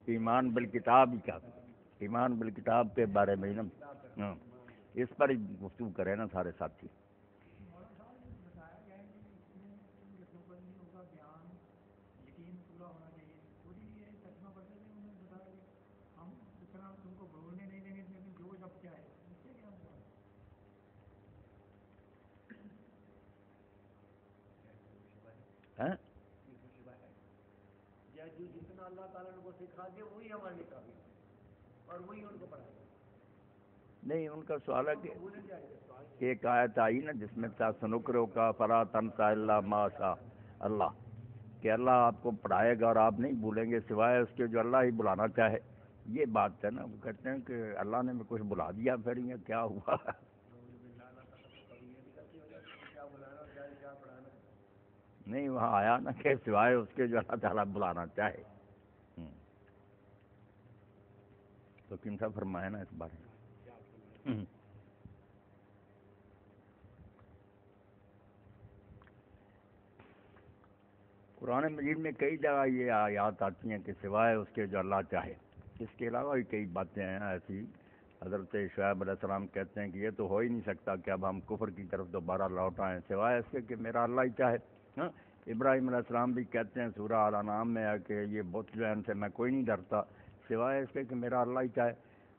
ایمان بالکتاب ہی کا ایمان بالکتاب کے بارے میں نا اس پر ہی گفتگو کرے نا سارے ساتھی. جتنا اللہ تعالیٰ نے کو سکھا دیا وہی ہمارے لیے کافی اور وہی ان کو پڑھائے. نہیں ان کا سوال ہے کہ ایک آیت آئی نا جس میں تھا سنکرو کا فلا تنسا الا ما شاء اللہ کہ اللہ آپ کو پڑھائے گا اور آپ نہیں بھولیں گے سوائے اس کے جو اللہ ہی بلانا چاہے. یہ بات ہے نا. وہ کہتے ہیں کہ اللہ نے کچھ بلا دیا پھر یہ کیا ہوا. نہیں وہاں آیا نا کہ سوائے اس کے جو اللہ تعالیٰ بلانا چاہے. تو کن سا فرمایا نا اس بارے میں. قرآن مجید میں کئی جگہ یہ آیات آتی ہیں کہ سوائے اس کے جو اللہ چاہے. اس کے علاوہ بھی کئی باتیں ہیں ایسی. حضرت شعیب علیہ السلام کہتے ہیں کہ یہ تو ہو ہی نہیں سکتا کہ اب ہم کفر کی طرف دوبارہ لوٹ آئیں سوائے اس کے کہ میرا اللہ ہی چاہے. ابراہیم علیہ السلام بھی کہتے ہیں سورہ الانعام میں ہے کہ یہ بت جو ہے ان سے میں کوئی نہیں ڈرتا سوائے اس کے کہ میرا اللہ ہی چاہے.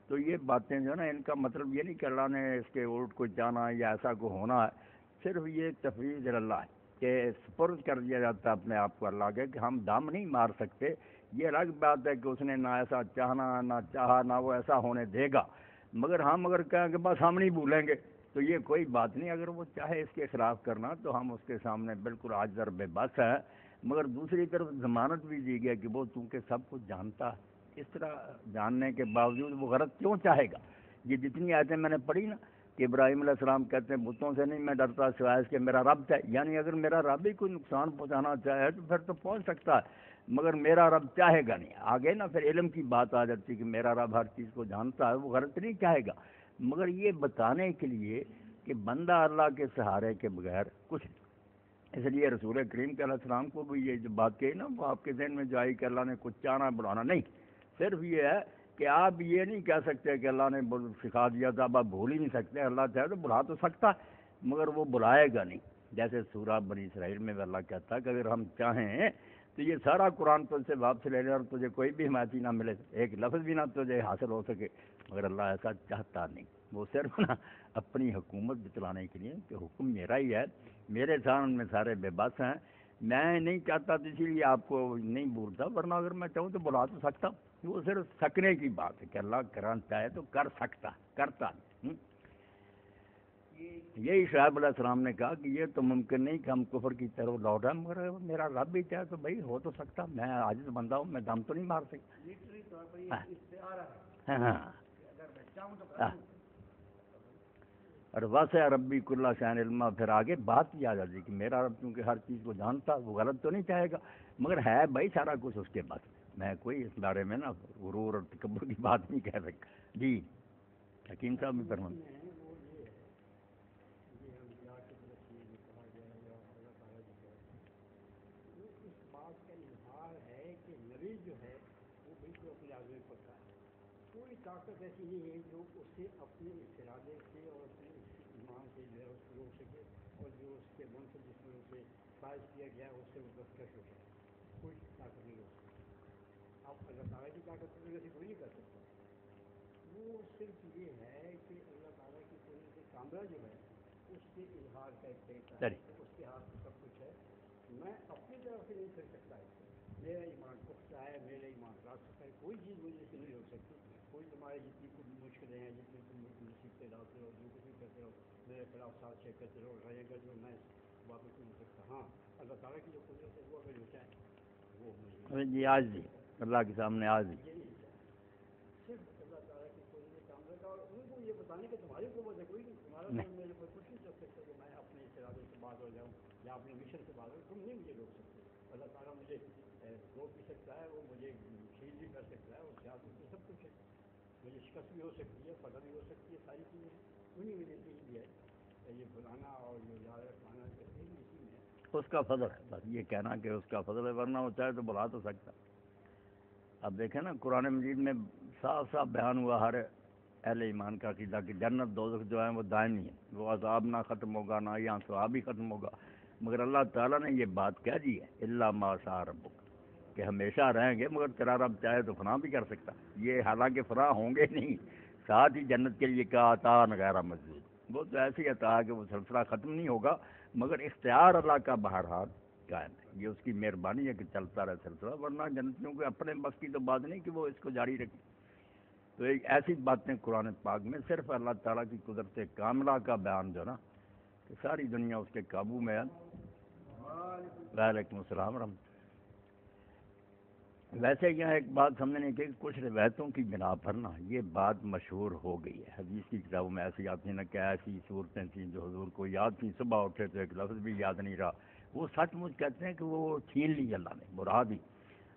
تو یہ باتیں جو ہے نا ان کا مطلب یہ نہیں کہ اللہ نے اس کے الٹ کو جانا ہے یا ایسا کو ہونا ہے. صرف یہ تفویض اللہ ہے کہ سپرد کر دیا جاتا ہے اپنے آپ کو اللہ کے کہ ہم دم نہیں مار سکتے. یہ الگ بات ہے کہ اس نے نہ ایسا چاہنا نہ چاہا نہ وہ ایسا ہونے دے گا. مگر ہم اگر کہیں کہ بس ہم نہیں بھولیں گے تو یہ کوئی بات نہیں. اگر وہ چاہے اس کے خلاف کرنا تو ہم اس کے سامنے بالکل عاجز اور بے بس ہیں. مگر دوسری طرف ضمانت بھی دی گئی کہ وہ چونکہ سب کچھ جانتا ہے اس طرح جاننے کے باوجود وہ غلط کیوں چاہے گا. یہ جتنی آیتیں میں نے پڑھی نا کہ ابراہیم علیہ السلام کہتے ہیں بتوں سے نہیں میں ڈرتا سوائے اس کے میرا رب چاہے. یعنی اگر میرا رب ہی کوئی نقصان پہنچانا چاہے تو پھر تو پہنچ سکتا ہے مگر میرا رب چاہے گا نہیں. آگے نا پھر علم کی بات آ جاتی کہ میرا رب ہر چیز کو جانتا ہے وہ غلط نہیں چاہے گا. مگر یہ بتانے کے لیے کہ بندہ اللہ کے سہارے کے بغیر کچھ نہیں. اس لیے رسول کریم علیہ السلام کو بھی یہ جو بات کہی نا وہ آپ کے ذہن میں جو آئی کہ اللہ نے کچھ چاہنا بلانا نہیں. صرف یہ ہے کہ آپ یہ نہیں کہہ سکتے کہ اللہ نے سکھا دیا تھا اب آپ بھول ہی نہیں سکتے. اللہ چاہے تو بلا تو سکتا مگر وہ بلائے گا نہیں. جیسے سورہ بنی اسرائیل میں اللہ کہتا ہے کہ اگر ہم چاہیں تو یہ سارا قرآن تجھ سے واپس لے لے اور تجھے کوئی بھی حمایتی نہ ملے ایک لفظ بھی نہ تجھے حاصل ہو سکے. مگر اللہ ایسا چاہتا نہیں. وہ صرف نا اپنی حکومت چلانے کے لیے کہ حکم میرا ہی ہے میرے سامنے میں سارے بے بس ہیں. میں نہیں چاہتا تو اسی لیے آپ کو نہیں بولتا ورنہ اگر میں چاہوں تو بلا تو سکتا. وہ صرف سکنے کی بات ہے کہ اللہ کرنا چاہے تو کر سکتا کرتا نہیں. یہی شعیب علیہ السلام نے کہا کہ یہ تو ممکن نہیں کہ ہم کفر کی طرف لوٹیں مگر میرا رب بھی چاہے تو بھائی ہو تو سکتا. میں عاجز بندہ ہوں میں دم تو نہیں مار سکتا. اور واسع ربی کل شیء علما. پھر آگے بات بھی آ جاتی کہ میرا رب کیونکہ ہر چیز کو جانتا وہ غلط تو نہیں چاہے گا مگر ہے بھائی سارا کچھ اس کے پاس. میں کوئی اس بارے میں نا غرور اور تکبر کی بات نہیں کہہ سکتا. جی حکیم صاحب بھی فرمائیں. کوئی طاقت ایسی نہیں ہے جو اسے اپنے ارادے سے اور اپنے ایمان سے جو ہے اس کو روک سکے اور جو اس کے منصب جس میں اسے فائز کیا گیا اس سے وہ دستکش ہو جائے. کوئی طاقت نہیں ہو سکتی. اب اللہ تعالیٰ کی طاقت کی وجہ سے کوئی نہیں کر سکتا. وہ صرف یہ ہے کہ اللہ تعالیٰ کی وجہ سے کامرہ جو ہے اس کے اظہار کا ایک طریقہ ہے. اس کے ہاتھ میں سب کچھ ہے. میں اپنی طرف سے نہیں کر سکتا. میرا ایمان پختہ ہے میرا ایمان رکھ سکتا ہے. کوئی چیز مجھے سے نہیں روک سکتی. کوئی تمہاری جتنی کچھ مشکلیں ہیں جتنی تم مصیبتیں ڈالتے رہو جو کچھ بھی کرتے رہو میرے خلاف ساتھ چیک کرتے رہو لڑائیاں کرتے رہو میں اس باتوں کو نہیں سکتا. ہاں اللہ تعالیٰ کی جو قدرت ہے وہ اگر جو چاہے وہ مجھے جی آج دی اللہ کے سامنے آج دی صرف اللہ تعالیٰ کی قدرت کام کرتا. اور ان کو یہ بتانے کہ تمہاری قوت ہے کوئی نہیں. تمہارا میرے کوئی کچھ نہیں کر سکتا کہ میں اپنے ارادے سے باز ہو جاؤں یا اپنے مشن سے باز ہو. تم نہیں مجھے روک سکتے. اللہ تعالیٰ مجھے روک بھی سکتا ہے وہ مجھے شہید بھی کر سکتا ہے اور سیاست میں سب کچھ ہے. مجھے شکست بھی ہو سکتی ہے فتح بھی ہو سکتی ہے. ساری چیزیں انہیں وجہ سے ہی ہے. یہ بلانا اور یہ یاد رکھوانا اسی میں ہے. اس کا فضل ہے. بس یہ کہنا کہ اس کا فضل ہے ورنہ وہ چاہے تو بلا تو سکتا. اب دیکھیں نا قرآن مجید میں صاف صاف بیان ہوا ہر اہل ایمان کا عقیدہ کہ جنت دوزخ جو ہیں وہ دائمی ہے، وہ عذاب نہ ختم ہوگا نہ یہاں ثواب ہی ختم ہوگا، مگر اللہ تعالیٰ نے یہ بات کہہ دی ہے الا ما شاء ربک کہ ہمیشہ رہیں گے، مگر تیرا رب چاہے تو فنا بھی کر سکتا، یہ حالانکہ فنا ہوں گے نہیں، ساتھ ہی جنت کے لیے کہا عطا غیر مجدود، وہ تو ایسی عطا ہے کہ وہ سلسلہ ختم نہیں ہوگا، مگر اختیار اللہ کا بہرحال قائم ہے، یہ اس کی مہربانی ہے کہ چلتا رہے سلسلہ، ورنہ جنتیوں کے اپنے بس کی تو بات نہیں کہ وہ اس کو جاری رکھیں۔ تو ایک ایسی باتیں قرآن پاک میں صرف اللہ تعالیٰ کی قدرت کاملہ کا بیان جو نا کہ ساری دنیا اس کے قابو میں ہے۔ وعلیکم السلام ورحمۃ۔ ویسے یہاں ایک بات سمجھنے کی کہ کچھ روایتوں کی بنا پر نا یہ بات مشہور ہو گئی ہے، حدیث کی کتابوں میں ایسی آتی ہیں نا کہ ایسی صورتیں تھیں جو حضور کو یاد تھیں، صبح اٹھے تو ایک لفظ بھی یاد نہیں رہا، وہ سچ مچ کہتے ہیں کہ وہ چھین لی اللہ نے، مراد دی،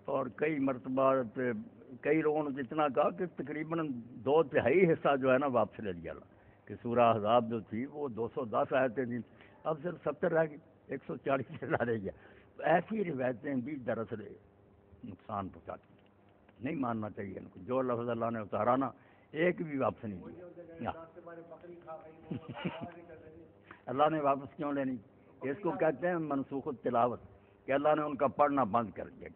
اور کئی مرتبہ کئی لوگوں نے اتنا کہا کہ تقریباً 2/3 حصہ جو ہے نا واپس لے لیا اللہ، کہ سورہ احزاب جو تھی وہ 210 آیتیں تھیں، اب صرف 70 رہ گئی، 140 سے رہ گیا۔ تو ایسی روایتیں بھی دراصل نقصان پہنچاتی ہیں، نہیں ماننا چاہیے ان کو، جو لفظ اللہ نے اتارا نا ایک بھی واپس نہیں دیا۔ اللہ نے واپس کیوں لینی؟ اس کو کہتے ہیں منسوخ التلاوت، کہ اللہ نے ان کا پڑھنا بند کر دیا،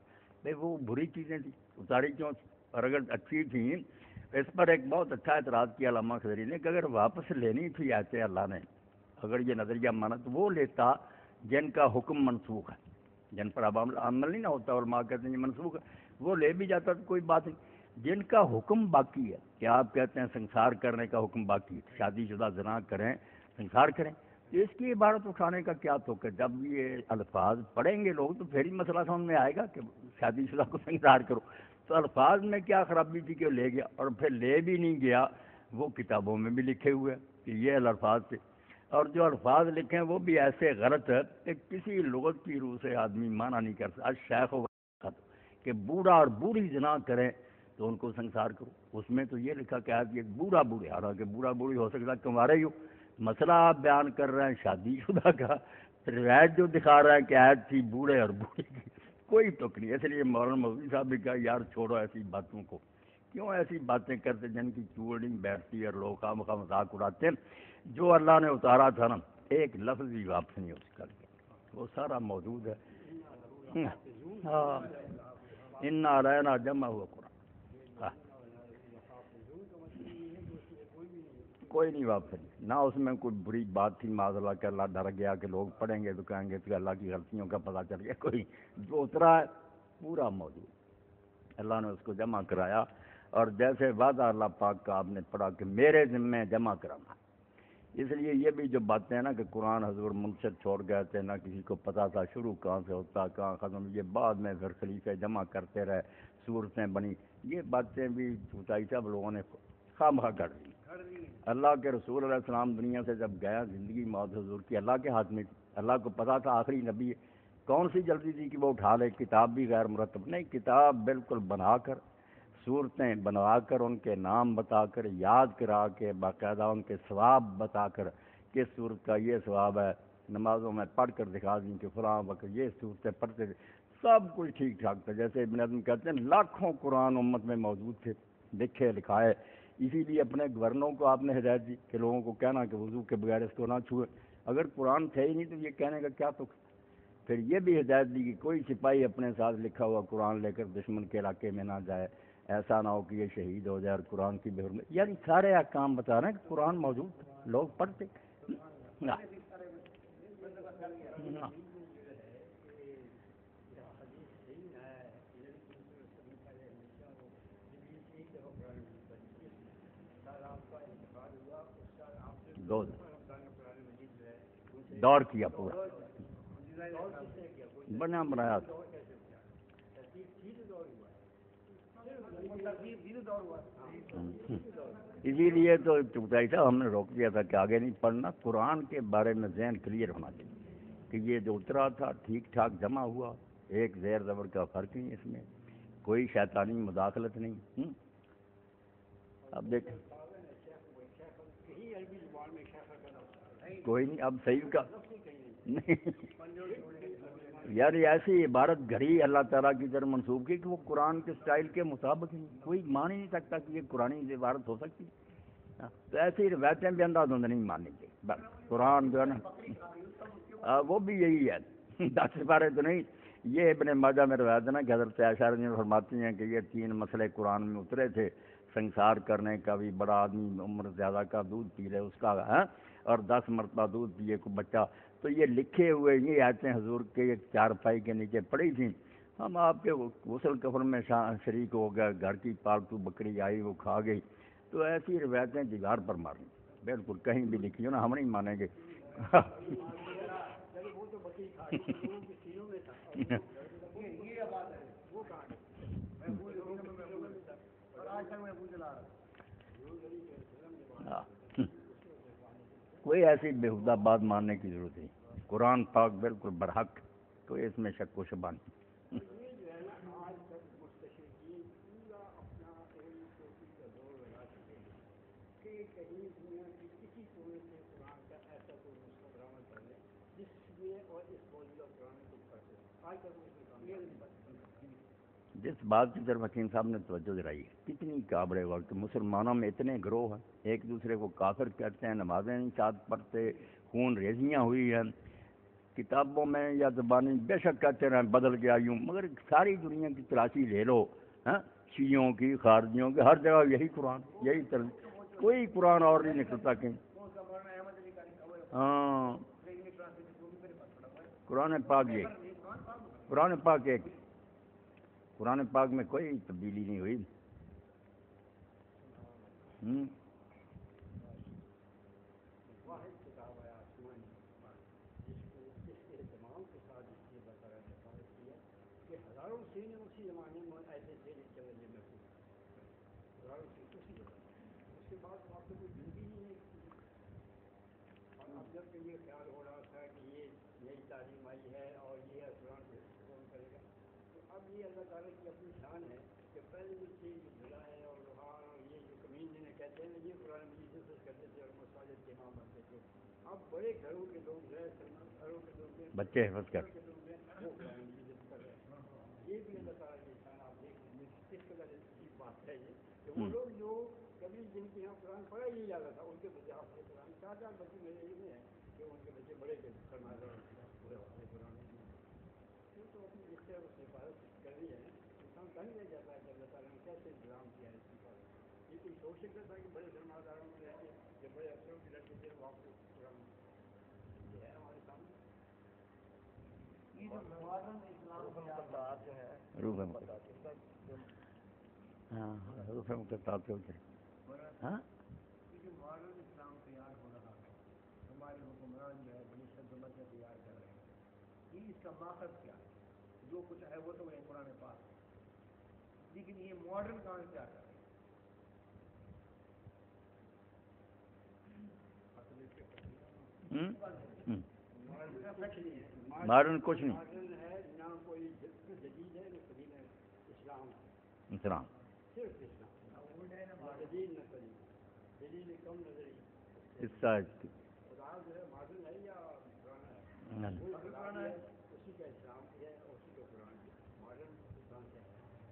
بھائی وہ بری چیزیں تھیں اتاری کیوں تھی، اور اگر اچھی تھیں اس پر ایک بہت اچھا اعتراض کیا علامہ خضری نے کہ اگر واپس لینی تھی ایسے اللہ نے، اگر یہ نظریہ مانا تو وہ لیتا جن کا حکم منسوخ ہے، جن پر اب عمل نہیں نہ ہوتا، علماء کہتے ہیں یہ منسوخ ہے، وہ لے بھی جاتا تو کوئی بات نہیں، جن کا حکم باقی ہے، کہ آپ کہتے ہیں سنسار کرنے کا حکم باقی ہے، شادی شدہ زنا کریں سنسار کریں، تو اس کی عبارت اٹھانے کا کیا تو کہ جب یہ الفاظ پڑھیں گے لوگ تو پھر ہی مسئلہ سمجھ میں آئے گا کہ شادی شدہ کو سنسار کرو، تو الفاظ میں کیا خرابی تھی کہ وہ لے گیا، اور پھر لے بھی نہیں گیا، وہ کتابوں میں بھی لکھے ہوئے کہ یہ الفاظ تھے، اور جو الفاظ لکھے ہیں وہ بھی ایسے غلط ہے کہ کسی لغت کی روح سے آدمی معنی نہیں کر سکتا، شیخ و کہ بوڑھا اور بوڑھی زنا کریں تو ان کو سنسار کرو، اس میں تو یہ لکھا کہ آج یہ بوڑھا بوڑھے، حالانکہ بوڑھا بوڑھی ہو سکتا تمہارے ہی ہو، مسئلہ آپ بیان کر رہے ہیں شادی شدہ کا، روایت جو دکھا رہا ہے کہ آیت تھی بوڑھے اور بوڑھی کی، کوئی تک نہیں، اس لیے مولانا مولوی صاحب بھی کہا یار چھوڑو ایسی باتوں کو، کیوں ایسی باتیں کرتے جن کی چوڑ نہیں بیٹھتی اور لوگ خواہ مخواہ مذاق اڑاتے ہیں، جو اللہ نے اتارا تھا نا ایک لفظ بھی واپس نہیں ہو سکا، وہ سارا موجود ہے۔ ہاں ان علینا جمع ہوا قرآن، کوئی نہیں واپس نہیں، نہ اس میں کوئی بری بات تھی معاذ اللہ کہ اللہ ڈر گیا کہ لوگ پڑھیں گے تو کہیں گے کہ اللہ کی غلطیوں کا پتہ چل گیا، کوئی جو اترا ہے پورا موجود، اللہ نے اس کو جمع کرایا، اور جیسے وعدہ اللہ پاک کا آپ نے پڑھا کہ میرے ذمے جمع کرانا، اس لیے یہ بھی جو باتیں ہیں نا کہ قرآن حضور منصر چھوڑ گئے تھے، نہ کسی کو پتہ تھا شروع کہاں سے ہوتا کہاں ختم، یہ بعد میں پھر خلیفے جمع کرتے رہے صورتیں بنی، یہ باتیں بھی چوٹائی صاحب لوگوں نے خواہ مخواہ کر دی۔ اللہ کے رسول علیہ السلام دنیا سے جب گیا، زندگی موت حضور کی اللہ کے ہاتھ میں تھی، اللہ کو پتہ تھا آخری نبی ہے، کون سی جلدی تھی کہ وہ اٹھا لے، کتاب بھی غیر مرتب نہیں، کتاب بالکل بنا کر، صورتیں بنوا کر، ان کے نام بتا کر، یاد کرا کے، باقاعدہ ان کے ثواب بتا کر، کس صورت کا یہ ثواب ہے، نمازوں میں پڑھ کر دکھا دیں کہ فلاں وقت یہ صورتیں پڑھتے تھے، سب کچھ ٹھیک ٹھاک تھا، جیسے ابن حزم کہتے ہیں لاکھوں قرآن امت میں موجود تھے، لکھے لکھائے، اسی لیے اپنے گورنروں کو آپ نے ہدایت دی کہ لوگوں کو کہنا کہ وضو کے بغیر اس کو نہ چھوئے، اگر قرآن تھے ہی نہیں تو یہ کہنے کا کیا تک، پھر یہ بھی ہدایت دی کہ کوئی سپاہی اپنے ساتھ لکھا ہوا قرآن لے کر دشمن کے علاقے میں نہ جائے، ایسا نہ ہو کہ یہ شہید ہو جائے اور قرآن کی بے حرمت، یعنی سارے احکام بتا رہے ہیں کہ قرآن موجود تھا، لوگ پڑھتے نہ۔ دور کیا پورا بنا بنایا تھا، اسی لیے تو چوٹائی صاحب ہم نے روک دیا تھا کہ آگے نہیں پڑھنا، قرآن کے بارے میں ذہن کلیئر ہونا چاہیے کہ یہ جو اترا تھا ٹھیک ٹھاک جمع ہوا، ایک زیر زبر کا فرق نہیں، اس میں کوئی شیطانی مداخلت نہیں۔ اب دیکھیں کوئی نہیں، اب صحیح کا نہیں یار ایسی عبارت گھڑی اللہ تعالیٰ کی طرف منسوب کی کہ وہ قرآن کے سٹائل کے مطابق ہی کوئی مان ہی نہیں سکتا کہ یہ قرآنی عبارت ہو سکتی. تو ایسی روایتیں بھی انداز اندر نہیں ماننی چاہیے. بس قرآن جو ہے نا وہ بھی یہی ہے 10 سپارے تو نہیں. یہ ابن ماجہ میں روایت ہے نا کہ حضرت عائشہ رضی اللہ عنہا فرماتی ہیں کہ یہ 3 مسئلے قرآن میں اترے تھے. سنسار کرنے کا بھی، بڑا آدمی عمر زیادہ کا دودھ پی لے اس کا اور 10 مرتبہ دودھ پیے کو بچہ. تو یہ لکھے ہوئے یہ آیتیں حضور کے ایک چارپائی کے نیچے پڑی تھیں. ہم آپ کے غسل کفن میں شریک ہو گئے، گھر کی پالتو بکری آئی وہ کھا گئی. تو ایسی روایتیں دیوار پر مارنی بالکل کہیں بھی لکھی ہو نا ہم نہیں مانیں گے. کوئی ایسی بےہودہ بات ماننے کی ضرورت نہیں. قرآن پاک بالکل برحق، کوئی اس میں شک و شبہ نہیں. جس بات کی طرف حکیم صاحب نے توجہ دلائی ہے کتنی قابل وقت مسلمانوں میں اتنے گروہ ہیں، ایک دوسرے کو کافر کہتے ہیں، نمازیں نہیں ساتھ پڑھتے، خون ریزیاں ہوئی ہیں کتابوں میں یا زبانی بے شک کہتے رہے بدل گیا یوں، مگر ساری دنیا کی تلاشی لے لو شیعوں کی، خارجیوں کی، ہر جگہ یہی قرآن، یہی طرز، کوئی قرآن اور نہیں نکلتا کہیں. ہاں قرآن پاک یہ قرآن پاک ایک، قرآن پاک میں کوئی تبدیلی نہیں ہوئی. یہ خیال ہو رہا تھا کہ یہ نئی تعلیم آئی ہے اور یہ قرآن کو قبول کرے گا، تو اب یہ اللہ تعالیٰ کی اپنی شان ہے کہ پہلے جو چیز بلا ہے اور روحان اور یہ جو کمین جنہیں کہتے ہیں یہ قرآن مجید سے کرتے تھے اور مساجد کے امام بنتے تھے. اب بڑے گھروں کے لوگ ہیں، گھروں کے لوگ ہیں، بچے حفظ کر وہ قرآن مجید کر رہے ہیں. یہ بھی اللہ تعالیٰ کی شان آپ دیکھ لیں کس قدر عجیب بات ہے یہ کہ وہ لوگ جو کبھی جن کے یہاں قرآن پڑھا ہی نہیں جاتا تھا ان کے بچے آپ سے قرآن 4 بچے میرے یہ ہیں کہ ان کے بچے بڑے فرما رہے ہیں پورے والے قرآن میں تو اپنی جس سے اس حفاظت کر رہی ہے انسان دنگ رہ جاتا ہے کہ اللہ تعالیٰ نے کیسے انتظام کیا ہے اس کی حفاظت. یہ کوئی سوچ سکتا تھا کہ بڑے سرما داروں میں رہ کے کہ بڑے افسروں کی لڑکے تھے وہ آپ کو قرآن یہ ہے ہمارے سامنے. روح مقدسات ہاں ماڈرن اسلام تیار ہو رہا ہے، ہمارے حکمران جو ہے بڑی شدت سے تیار کر رہے ہیں، یہ اس کا مقصد کیا ہے؟ جو کچھ ہے وہ تو وہ قرآن پاک ہے، لیکن یہ ماڈرن کام کیا کر رہے ہیں؟ ماڈرن کچھ نہیں ہے، نہ کوئی جدید ہے نہ قدیم ہے، اسلام اسلام صرف اسلام، جدید نہ قدیم، جدید کم نظری اس سائز کی خدا جو ہے ماڈرن ہے یا پرانا ہے، اسی کا اسلام ہے اور اسی کا قرآن ہے. ماڈرن اسلام کیا ہے؟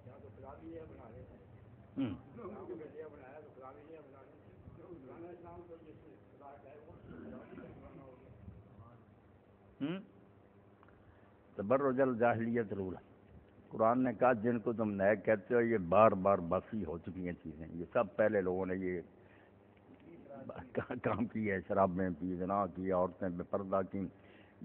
یا تو خدا بھی ہے بنا لیتے ہیں، اسلام کو لیا بنایا تو خدا بھی لیا بنا لیتے ہیں. پرانا اسلام تو جس میں خدا کا ہے وہ خدا بھی پرانا ہو گیا. تبرج الجاہلیت رول. قرآن نے کہا جن کو تم نئے کہتے ہو یہ بار بار باسی ہو چکی ہیں چیزیں، یہ سب پہلے لوگوں نے یہ کام کی ہے، شرابیں پی، زنا کی، عورتیں بے پردہ کی.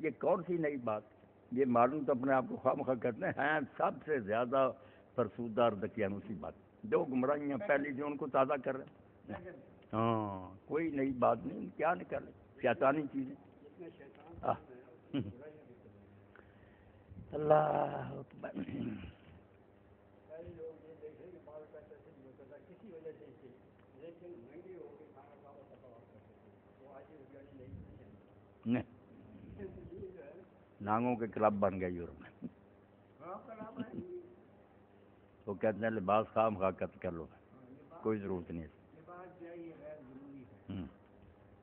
یہ کون سی نئی بات؟ یہ معلوم تو اپنے آپ کو خواہ مخواہ کرتے ہیں سب سے زیادہ فرسودہ اور دقیانوسی بات. جو گمراہیاں پہلی تھیں ان کو تازہ کر رہے ہیں. ہاں کوئی نئی بات نہیں، کیا نکل رہے شیطانی چیزیں. اللہ اکبر. کسی وجہ سے تھی لیکن مہنگی ہو گئی کھانا کھانا تفاوت کرتے تھے وہ آج یہ نہیں ہے. نانگوں کے کلب بن گئے یورپ میں. وہ کہتے ہیں لباس خواہ مخواہ کر لو، کوئی ضرورت نہیں ہے. لباس جو ہے یہ غیر ضروری ہے،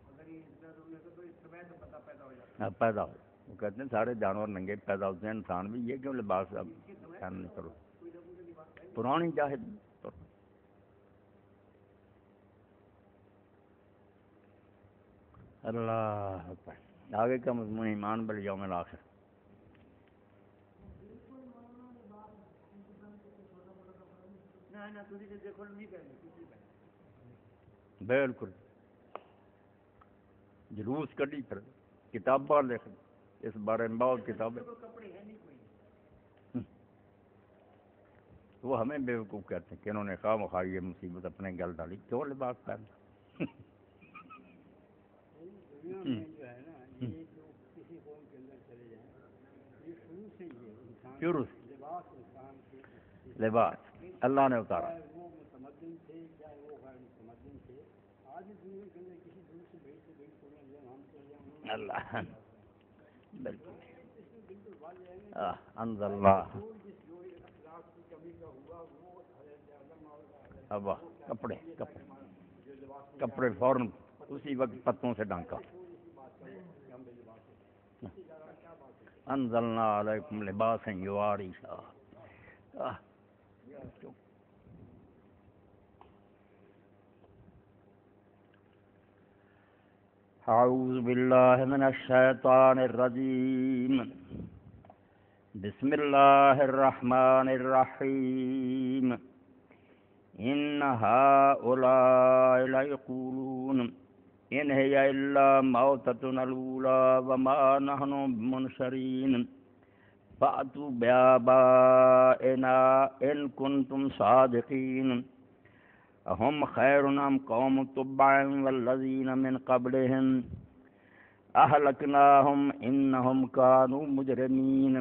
اگر یہ اتنا ضروری ہے تو اس میں تو پتہ پیدا ہو جاتا ہے. پیدا ہو وہ کہتے ہیں سارے جانور ننگے پیدا ہوتے ہیں، انسان بھی، یہ کیوں لباس اب پہن نہیں کرو؟ پرانی جاہل. اللہ اکبر. آگے کا مضمون ایمان بالیوم الآخر. بالکل جلوس کڈی پھر کتاباں لکھ اس بارے میں بہت کتابیں. وہ ہمیں بیوقوف کہتے ہیں کہ انہوں نے خواہ مخواہ یہ مصیبت اپنے گل ڈالی، کیوں لباس پہننا؟ دنیا میں جو ہے نا، یہ جو کسی قوم کے اندر چلے جائیں، یہ شروع سے ہی ہے انسان شروع لباس انسان کے لباس اللہ نے اتارا. چاہے وہ متمدن تھے چاہے وہ غیر متمدن تھے. آج بھی دنیا کے اندر کسی دور سے بڑی قومیں جو ہم چلے جائیں اللہ بالکل بالکل واضح ہے نا. انزل اللہ جو اخلاق کی کمی کا ہوا وہ حضرت اعظم اور ابا کپڑے جو لباس کپڑے فوراً اسی وقت پتوں سے ڈھانکا. انزلنا علیکم لباسا یواری اعوذ باللہ من الشیطان الرجیم. بسم اللہ الرحمن الرحیم. ان هؤلاء لیقولون ان هي الا موتتنا الاولى وما نحن بمنشرین فأتوا بآبائنا ان کنتم صادقین اهم خیر ام قوم تبع والذین من قبلهم اهلکناهم انهم كانوا مجرمین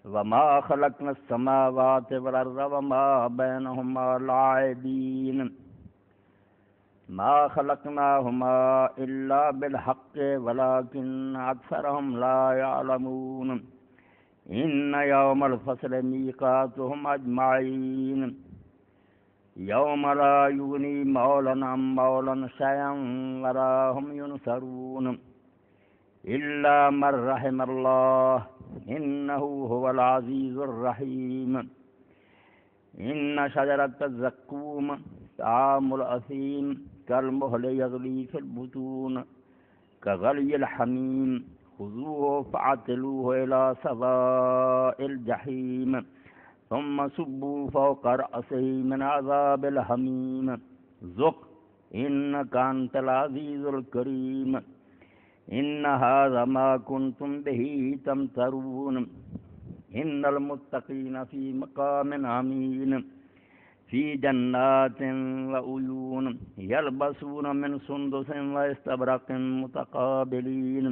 وما خلقنا السماوات والارض وما بينهما لاعبین ما خلقناهما الا بالحق ولكن اکثرهم لا يعلمون ان يوم الفصل ميقاتهم اجمعین یوم لا یغنی مولا عن مولا شیئا ولا هم ينصرون الا من رحم اللہ انه هو العزیز الرحیم. ان شجرۃ الزقوم طعام الاثیم کالمہل یغلی فی البطون کغلی الحمیم خذوه فاعتلوه الى سواء الجحیم ثم صبوا فوق رأسه من عذاب الحمیم ذق انک انت العزیز الکریم. ان هذا ما كنتم به تمترون ان المتقین فی مقام امین فی جنات وعیون یلبسون من سندس واستبرق متقابلین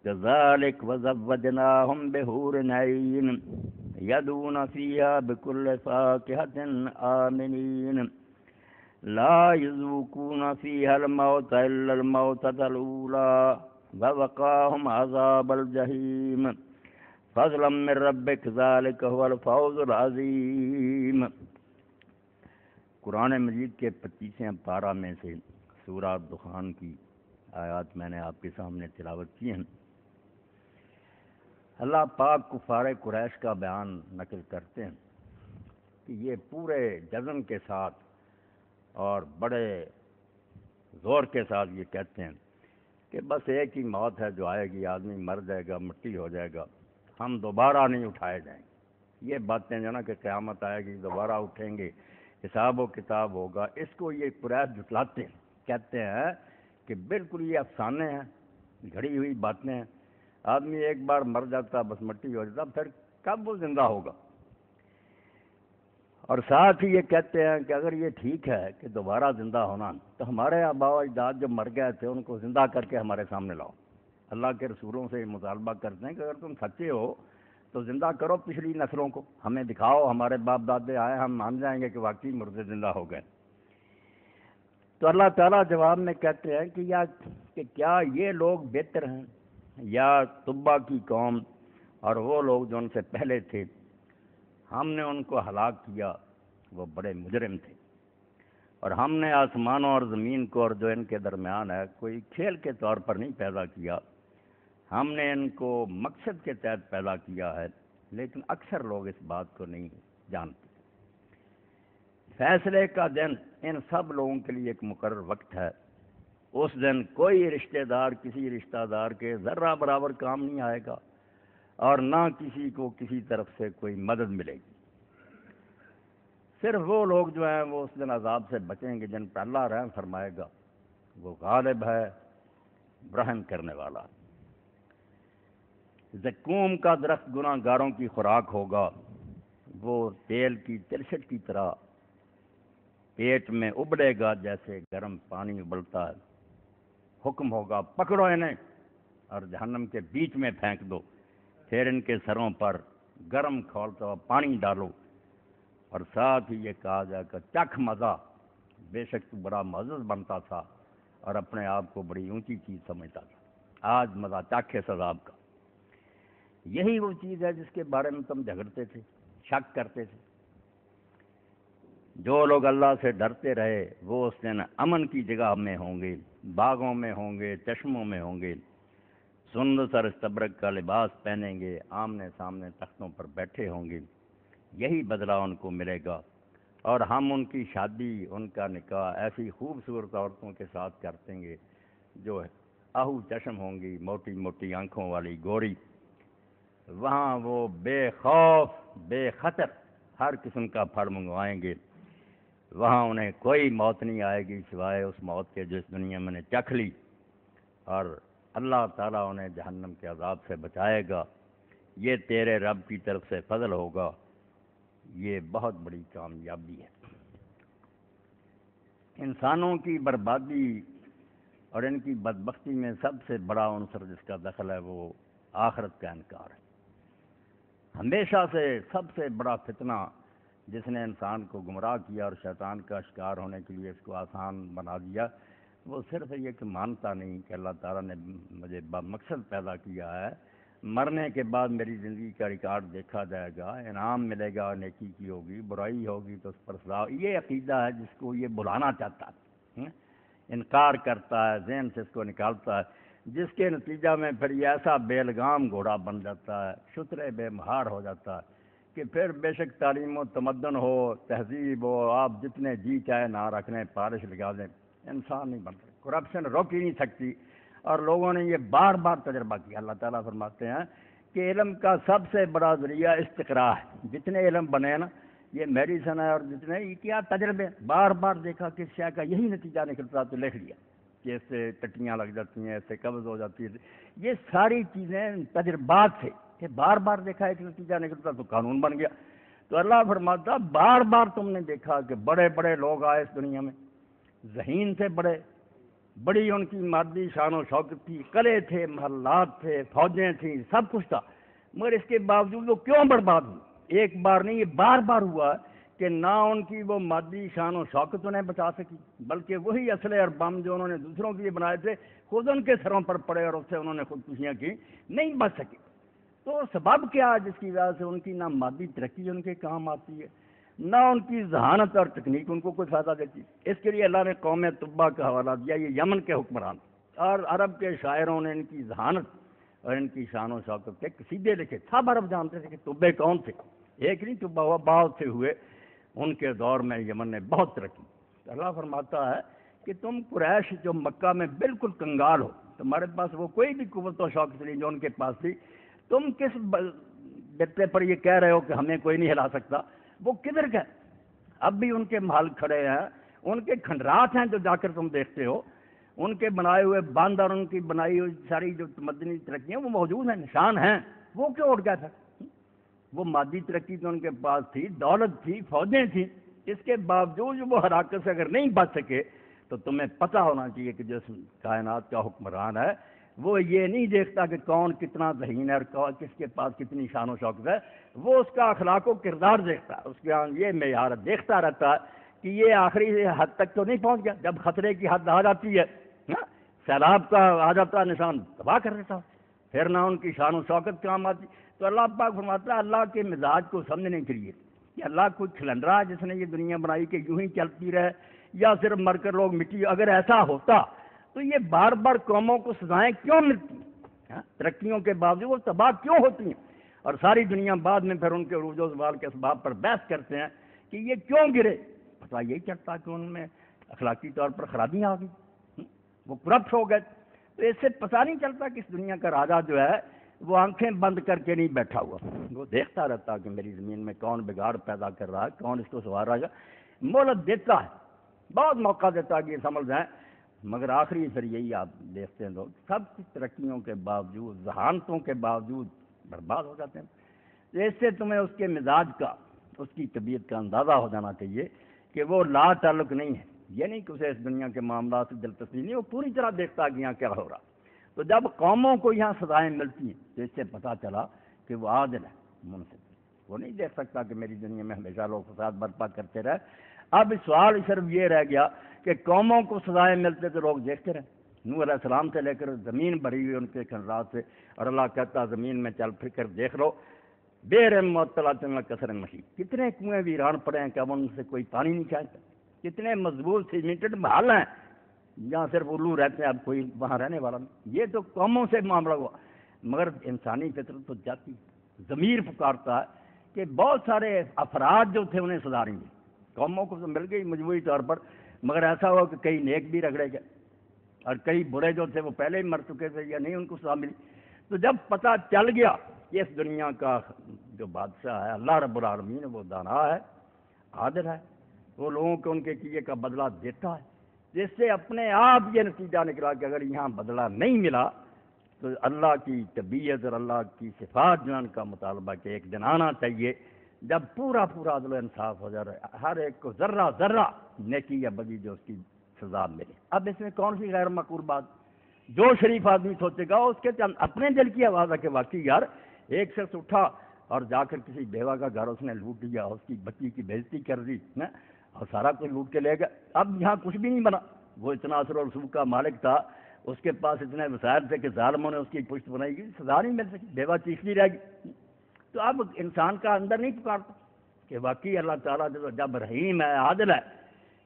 كذلك وزوجناهم بحور عین يدعون فيها بكل فاكهة آمنين لا يذوقون فيها الموت إلا الموتة الأولى ووقاهم عذاب الجحيم فضلا من ربك ذلك هو الفوز العظیم. قرآن مجید کے 25ویں پارہ میں سے سورہ دخان کی آیات میں نے آپ کے سامنے تلاوت کی ہیں. اللہ پاک کفار قریش کا بیان نقل کرتے ہیں کہ یہ پورے جزم کے ساتھ اور بڑے زور کے ساتھ یہ کہتے ہیں کہ بس ایک ہی موت ہے جو آئے گی، آدمی مر جائے گا، مٹی ہو جائے گا، ہم دوبارہ نہیں اٹھائے جائیں گے. یہ باتیں جو نا کہ قیامت آئے گی، دوبارہ اٹھیں گے، حساب و کتاب ہوگا، اس کو یہ قریش جھٹلاتے ہیں، کہتے ہیں کہ بالکل یہ افسانے ہیں، گھڑی ہوئی باتیں ہیں. آدمی ایک بار مر جاتا بس مٹی ہو جاتا، پھر کب وہ زندہ ہوگا؟ اور ساتھ ہی یہ کہتے ہیں کہ اگر یہ ٹھیک ہے کہ دوبارہ زندہ ہونا تو ہمارے آباء و اجداد جو مر گئے تھے ان کو زندہ کر کے ہمارے سامنے لاؤ. اللہ کے رسولوں سے یہ مطالبہ کرتے ہیں کہ اگر تم سچے ہو تو زندہ کرو پچھلی نسلوں کو، ہمیں دکھاؤ، ہمارے باپ دادے آئے، ہم مان جائیں گے کہ واقعی مردے زندہ ہو گئے. تو اللہ تعالیٰ جواب میں کہتے ہیں کہ کیا یہ لوگ بہتر ہیں یا تبا کی قوم اور وہ لوگ جو ان سے پہلے تھے؟ ہم نے ان کو ہلاک کیا، وہ بڑے مجرم تھے. اور ہم نے آسمانوں اور زمین کو اور جو ان کے درمیان ہے کوئی کھیل کے طور پر نہیں پیدا کیا، ہم نے ان کو مقصد کے تحت پیدا کیا ہے، لیکن اکثر لوگ اس بات کو نہیں جانتے۔ فیصلے کا دن ان سب لوگوں کے لیے ایک مقرر وقت ہے۔ اس دن کوئی رشتہ دار کسی رشتہ دار کے ذرہ برابر کام نہیں آئے گا، اور نہ کسی کو کسی طرف سے کوئی مدد ملے گی۔ صرف وہ لوگ جو ہیں وہ اس دن عذاب سے بچیں گے جن پر اللہ رحم فرمائے گا۔ وہ غالب ہے، رحم کرنے والا۔ زقوم کا درخت گناہ گاروں کی خوراک ہوگا، وہ تیل کی تلچھٹ کی طرح پیٹ میں ابلے گا جیسے گرم پانی ابلتا ہے۔ حکم ہوگا پکڑو انہیں اور جہنم کے بیچ میں پھینک دو، پھر ان کے سروں پر گرم کھولتا ہوا پانی ڈالو، اور ساتھ ہی یہ کہا جائے کہ چکھ مزہ، بے شک تو بڑا معزز بنتا تھا اور اپنے آپ کو بڑی اونچی چیز سمجھتا تھا، آج مزہ چکھ اس عذاب کا۔ یہی وہ چیز ہے جس کے بارے میں تم جھگڑتے تھے، شک کرتے تھے۔ جو لوگ اللہ سے ڈرتے رہے وہ اس دن امن کی جگہ میں ہوں گے، باغوں میں ہوں گے، چشموں میں ہوں گے، سندس اور استبرق کا لباس پہنیں گے، آمنے سامنے تختوں پر بیٹھے ہوں گے۔ یہی بدلہ ان کو ملے گا، اور ہم ان کی شادی، ان کا نکاح ایسی خوبصورت عورتوں کے ساتھ کرتے گے جو آہو چشم ہوں گی، موٹی موٹی آنکھوں والی گوری۔ وہاں وہ بے خوف بے خطر ہر قسم کا پھل منگوائیں گے۔ وہاں انہیں کوئی موت نہیں آئے گی سوائے اس موت کے جو اس دنیا میں نے چکھ لی، اور اللہ تعالیٰ انہیں جہنم کے عذاب سے بچائے گا۔ یہ تیرے رب کی طرف سے فضل ہوگا، یہ بہت بڑی کامیابی ہے۔ انسانوں کی بربادی اور ان کی بدبختی میں سب سے بڑا عنصر جس کا دخل ہے وہ آخرت کا انکار ہے۔ ہمیشہ سے سب سے بڑا فتنہ جس نے انسان کو گمراہ کیا اور شیطان کا شکار ہونے کے لیے اس کو آسان بنا دیا، وہ صرف یہ کہ مانتا نہیں کہ اللہ تعالیٰ نے مجھے مقصد پیدا کیا ہے، مرنے کے بعد میری زندگی کا ریکارڈ دیکھا جائے گا، انعام ملے گا، نیکی کی ہوگی، برائی ہوگی تو اس پر سزا۔ یہ عقیدہ ہے جس کو یہ بلانا چاہتا ہے، انکار کرتا ہے، ذہن سے اس کو نکالتا ہے، جس کے نتیجہ میں پھر یہ ایسا بے لگام گھوڑا بن جاتا ہے، شترے بے مہار ہو جاتا ہے کہ پھر بے شک تعلیم و تمدن ہو، تہذیب ہو، آپ جتنے جی چاہے نہ رکھنے، پالش لگا دیں، انسان نہیں بن سکتا، کرپشن روک ہی نہیں سکتی۔ اور لوگوں نے یہ بار بار تجربہ کیا۔ اللہ تعالیٰ فرماتے ہیں کہ علم کا سب سے بڑا ذریعہ استقراء ہے۔ جتنے علم بنے نا، یہ میڈیسن ہے اور جتنے یہ کیا تجربے، بار بار دیکھا کہ شے کا یہی نتیجہ نکلتا تو لکھ لیا کہ اس سے ٹٹیاں لگ جاتی ہیں، اس سے قبض ہو جاتی ہے۔ یہ ساری چیزیں تجربات سے کہ بار بار دیکھا ایک نتیجہ نکلتا تو قانون بن گیا۔ تو اللہ فرماتا بار بار تم نے دیکھا کہ بڑے بڑے لوگ آئے اس دنیا میں، ذہین سے بڑی ان کی مادی شان و شوکت تھی، قلعے تھے، محلات تھے، فوجیں تھیں، سب کچھ تھا، مگر اس کے باوجود وہ کیوں برباد ہوئی؟ ایک بار نہیں، یہ بار بار ہوا کہ نہ ان کی وہ مادی شان و شوکت انہیں بچا سکی، بلکہ وہی اسلحے اور بم جو انہوں نے دوسروں کے لیے بنائے تھے خود ان کے سروں پر پڑے اور اس سے انہوں نے خودکشیاں کی، نہیں بچ سکے۔ تو سبب کیا ہے جس کی وجہ سے ان کی نہ مادی ترقی ان کے کام آتی ہے، نہ ان کی ذہانت اور تکنیک ان کو کوئی فائدہ دیتی؟ اس کے لیے اللہ نے قوم طبا کا حوالہ دیا، یہ یمن کے حکمران اور عرب کے شاعروں نے ان کی ذہانت اور ان کی شان و شوکت کے قصیدے لکھے۔ سب عرب جانتے تھے کہ طبے کون تھے، ایک نہیں طبا ہوا، بہت سے ہوئے۔ ان کے دور میں یمن نے بہت ترقی۔ اللہ فرماتا ہے کہ تم قریش جو مکہ میں بالکل کنگال ہو، تمہارے پاس وہ کوئی بھی قوت و شوکت نہیں جو ان کے پاس تھی، تم کس بتے پر یہ کہہ رہے ہو کہ ہمیں کوئی نہیں ہلا سکتا؟ وہ کدھر گئے؟ اب بھی ان کے محل کھڑے ہیں، ان کے کھنڈرات ہیں جو جا کر تم دیکھتے ہو، ان کے بنائے ہوئے بند اور ان کی بنائی ہوئی ساری جو مدنی ترقیاں وہ موجود ہیں، نشان ہیں۔ وہ کیوں اٹھ گئے تھے؟ وہ مادی ترقی تو ان کے پاس تھی، دولت تھی، فوجیں تھیں، اس کے باوجود وہ حراکت سے اگر نہیں بچ سکے تو تمہیں پتہ ہونا چاہیے کہ جس کائنات کا حکمران ہے وہ یہ نہیں دیکھتا کہ کون کتنا ذہین ہے اور کس کے پاس کتنی شان و شوکت ہے، وہ اس کا اخلاق و کردار دیکھتا ہے، اس کے یہ معیار دیکھتا رہتا ہے کہ یہ آخری حد تک تو نہیں پہنچ گیا۔ جب خطرے کی حد آ جاتی ہے، سیلاب کا آ جاتا نشان، تباہ کر دیتا، پھر نہ ان کی شان و شوکت کام آتی۔ تو اللہ پاک فرماتا ہے اللہ کے مزاج کو سمجھنے کے لیے کہ اللہ کوئی کھلنڈرا ہے جس نے یہ دنیا بنائی کہ یوں ہی چلتی رہے، یا صرف مر کر لوگ مٹی؟ اگر ایسا ہوتا تو یہ بار بار قوموں کو سزائیں کیوں ملتی ترقیوں کے باوجود وہ تباہ کیوں ہوتی ہیں؟ اور ساری دنیا بعد میں پھر ان کے عروج و زوال کے اسباب پر بحث کرتے ہیں کہ یہ کیوں گرے. پتہ یہی چلتا کہ ان میں اخلاقی طور پر خرابیاں آ گئی، وہ کرپٹ ہو گئے. تو اس سے پتہ نہیں چلتا کہ اس دنیا کا راجا جو ہے وہ آنکھیں بند کر کے نہیں بیٹھا ہوا، وہ دیکھتا رہتا کہ میری زمین میں کون بگاڑ پیدا کر رہا ہے، کون اس کو سنوار رہا ہے. مہلت دیتا ہے، بہت موقع دیتا ہے کہ یہ سمجھ جائیں، مگر آخری پھر یہی آپ دیکھتے ہیں لوگ سب کچھ ترقیوں کے باوجود، ذہانتوں کے باوجود برباد ہو جاتے ہیں. اس سے تمہیں اس کے مزاج کا، اس کی طبیعت کا اندازہ ہو جانا چاہیے کہ وہ لا تعلق نہیں ہے. یہ نہیں کہ اسے اس دنیا کے معاملات سے دلچسپی نہیں، وہ پوری طرح دیکھتا کہ یہاں کیا ہو رہا. تو جب قوموں کو یہاں سزائیں ملتی ہیں تو اس سے پتہ چلا کہ وہ عادل ہے، منصف. وہ نہیں دیکھ سکتا کہ میری دنیا میں ہمیشہ لوگ فساد برپا کرتے رہے. اب سوال صرف یہ رہ گیا کہ قوموں کو سزائیں ملتے تو لوگ دیکھتے رہے. نوح علیہ السلام سے لے کر زمین بھری ہوئی ان کے خنرات سے، اور اللہ کہتا زمین میں چل پھر کر دیکھ لو بیر معطلۃ کثر مشید، کتنے کنویں ویران پڑے ہیں کہ اب ان سے کوئی پانی نہیں چاہتا. کتنے مضبوط سیمنٹڈ محل ہیں جہاں صرف الو رہتے ہیں، اب کوئی وہاں رہنے والا نہیں. یہ تو قوموں سے معاملہ ہوا، مگر انسانی فطرت تو جاتی. ضمیر پکارتا ہے کہ بہت سارے افراد جو تھے انہیں سزا نہیں دی. قوموں کو تو مل گئی مجموعی طور پر، مگر ایسا ہوا کہ کئی نیک بھی رگڑے گئے اور کئی برے جو تھے وہ پہلے ہی مر چکے تھے یا نہیں ان کو سزا ملی. تو جب پتہ چل گیا کہ اس دنیا کا جو بادشاہ ہے اللہ رب العالمین، وہ دانا ہے، عادل ہے، وہ لوگوں کو ان کے کیے کا بدلہ دیتا ہے، جس سے اپنے آپ یہ نتیجہ نکلا کہ اگر یہاں بدلہ نہیں ملا تو اللہ کی طبیعت اور اللہ کی صفات جو ان کا مطالبہ کہ ایک دن آنا چاہیے جب پورا پورا عدل و انصاف ہو جائے، ہر ایک کو ذرہ ذرہ نیکی یا بدی جو اس کی سزا ملے. اب اس میں کون سی غیر معقول بات؟ جو شریف آدمی سوچے گا اس کے اپنے دل کی آواز ہے کہ واقعی یار ایک شخص اٹھا اور جا کر کسی بیوہ کا گھر اس نے لوٹ لیا، اس کی بچی کی بےزتی کر دی اور سارا کچھ لوٹ کے لے گیا. اب یہاں کچھ بھی نہیں بنا. وہ اتنا اثر و رسوخ کا مالک تھا، اس کے پاس اتنے وسائل تھے کہ ظالموں نے اس کی پشت بنائی گی، سزا نہیں مل سکی، بیوہ چیختی رہ گئی. تو اب انسان کا اندر نہیں پکارتا کہ واقعی اللہ تعالیٰ جب رحیم ہے، عادل ہے،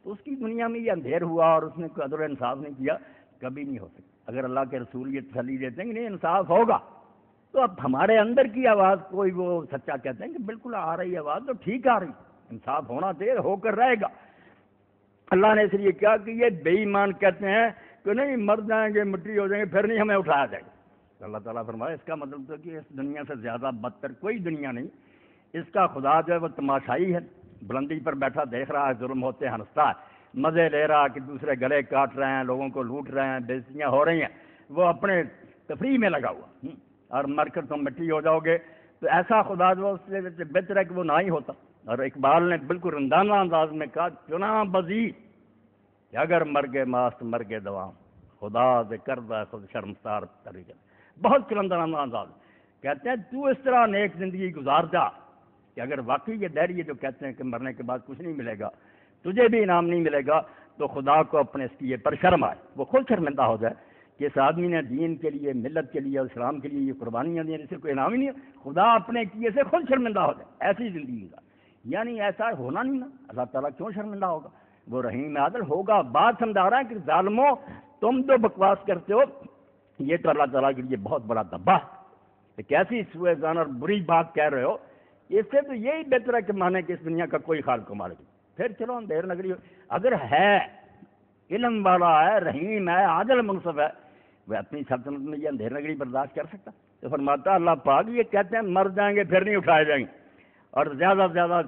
تو اس کی دنیا میں یہ اندھیر ہوا اور اس نے کوئی عدل و انصاف نہیں کیا، کبھی نہیں ہو سکتا. اگر اللہ کے رسول یہ تسلی دیتے ہیں کہ نہیں انصاف ہوگا، تو اب ہمارے اندر کی آواز کوئی وہ سچا کہتے ہیں کہ بالکل آ رہی آواز تو ٹھیک آ رہی، انصاف ہونا دیر ہو کر رہے گا. اللہ نے اس لیے کیا کہ یہ بے ایمان کہتے ہیں کہ نہیں مر جائیں گے، مٹی ہو جائیں گے، پھر نہیں ہمیں اٹھایا جائے گا. اللہ تعالیٰ فرمایا اس کا مطلب تو کہ اس دنیا سے زیادہ بدتر کوئی دنیا نہیں. اس کا خدا جو ہے وہ تماشائی ہے، بلندی پر بیٹھا دیکھ رہا ہے، ظلم ہوتے ہنستا ہے، مزے لے رہا کہ دوسرے گلے کاٹ رہے ہیں، لوگوں کو لوٹ رہے ہیں، بےزتیاں ہو رہی ہیں، وہ اپنے تفریح میں لگا ہوا، اور مر کر تم مٹی ہو جاؤ گے. تو ایسا خدا جو اس سے بہتر ہے کہ وہ نہ ہی ہوتا. اور اقبال نے بالکل رندانہ انداز میں کہا چنا بزی کہ اگر مرگے ماست مرگے دوام خدا سے کردہ خود شرمسار طریقہ. بہت رندانہ انداز کہتے ہیں تو اس طرح نیک زندگی گزار جا کہ اگر واقعی یہ دہریے جو کہتے ہیں کہ مرنے کے بعد کچھ نہیں ملے گا، تجھے بھی انعام نہیں ملے گا، تو خدا کو اپنے اس کیے پر شرم آئے، وہ خود شرمندہ ہو جائے کہ اس آدمی نے دین کے لیے، ملت کے لیے اور اسلام کے لیے یہ قربانیاں دی، اسے کوئی انعام ہی نہیں. خدا اپنے کیے سے خود شرمندہ ہو جائے، ایسی زندگی کا یعنی ایسا ہونا نہیں نا. اللہ تعالیٰ کیوں شرمندہ ہوگا؟ وہ رحیم عادل ہوگا. بات سمجھا رہا ہے کہ ظالموں تم جو بکواس کرتے ہو یہ تو اللہ تعالیٰ کے لیے بہت بڑا دبا ہے. ایک ایسی سوء ظن اور بری بات کہہ رہے ہو، اس سے تو یہی بہتر ہے کہ مانے کہ اس دنیا کا کوئی خالق و مالک. پھر چلو اندھیر نگری اگر ہے، علم والا ہے، رحیم ہے، عادل منصف ہے، وہ اپنی سلطنت میں یہ اندھیر نگری برداشت کر سکتا؟ تو فرماتا اللہ پاک یہ کہتے ہیں مر جائیں گے پھر نہیں اٹھائے جائیں گے، اور زیادہ سے زیادہ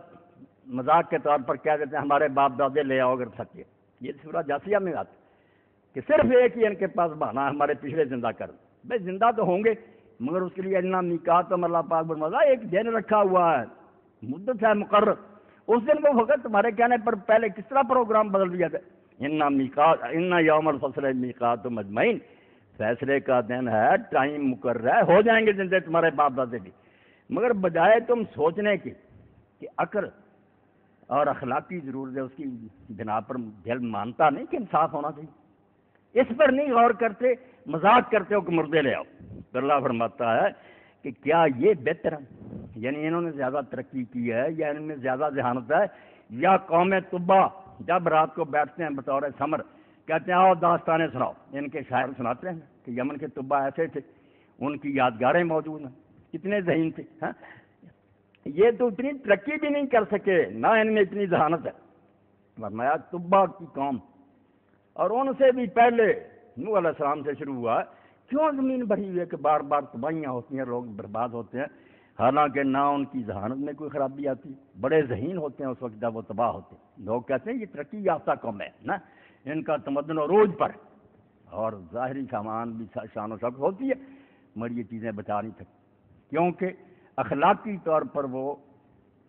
مذاق کے طور پر کہہ دیتے ہیں ہمارے باپ دادے لے آؤ اگر سچے. یہ سورہ جاسیہ میں آتا کہ صرف ایک ہی ان کے پاس بہانا ہے ہمارے پچھلے زندہ کر. بھائی زندہ تو ہوں گے مگر اس کے لیے اللہ میقات میں اللہ پاک فرماتا ایک دن رکھا ہوا ہے، مدت ہے مقرر، اس دن کو وقت تمہارے کہنے پر پہلے کس طرح پروگرام بدل دیا تھا. ان یوم الفصل میقات مجمعین، فیصلے کا دن ہے، ٹائم مقرر ہے، ہو جائیں گے زندے تمہارے باپ دادے بھی. مگر بجائے تم سوچنے کی کہ عقل اور اخلاقی ضرورت ہے اس کی بنا پر دل مانتا نہیں کہ انصاف ہونا چاہیے، اس پر نہیں غور کرتے، مذاق کرتے ہو کہ مردے لے آؤ. تو اللہ فرماتا ہے کہ کیا یہ بہتر ہے، یعنی انہوں نے زیادہ ترقی کی ہے یا ان میں زیادہ ذہانت ہے، یا قوم طبا جب رات کو بیٹھتے ہیں بطور سمر کہتے ہیں آؤ داستانیں سناؤ. ان کے شاعر سناتے ہیں کہ یمن کے طبا ایسے تھے، ان کی یادگاریں موجود ہیں، کتنے ذہین تھے. ہاں یہ تو اتنی ترقی بھی نہیں کر سکے، نہ ان میں اتنی ذہانت ہے. فرمایا تبا کی قوم، اور ان سے بھی پہلے نوح علیہ السلام سے شروع ہوا، کیوں زمین بھری ہوئی ہے کہ بار بار تباہیاں ہوتی ہیں، لوگ برباد ہوتے ہیں، حالانکہ نہ ان کی ذہانت میں کوئی خرابی آتی. بڑے ذہین ہوتے ہیں اس وقت جب وہ تباہ ہوتے ہیں. لوگ کہتے ہیں یہ ترقی یافتہ قوم ہے نا، ان کا تمدن عروج پر، اور ظاہری سامان بھی شان و شوکت ہوتی ہے، مگر یہ چیزیں بچا نہیں سکتی کیونکہ اخلاقی طور پر وہ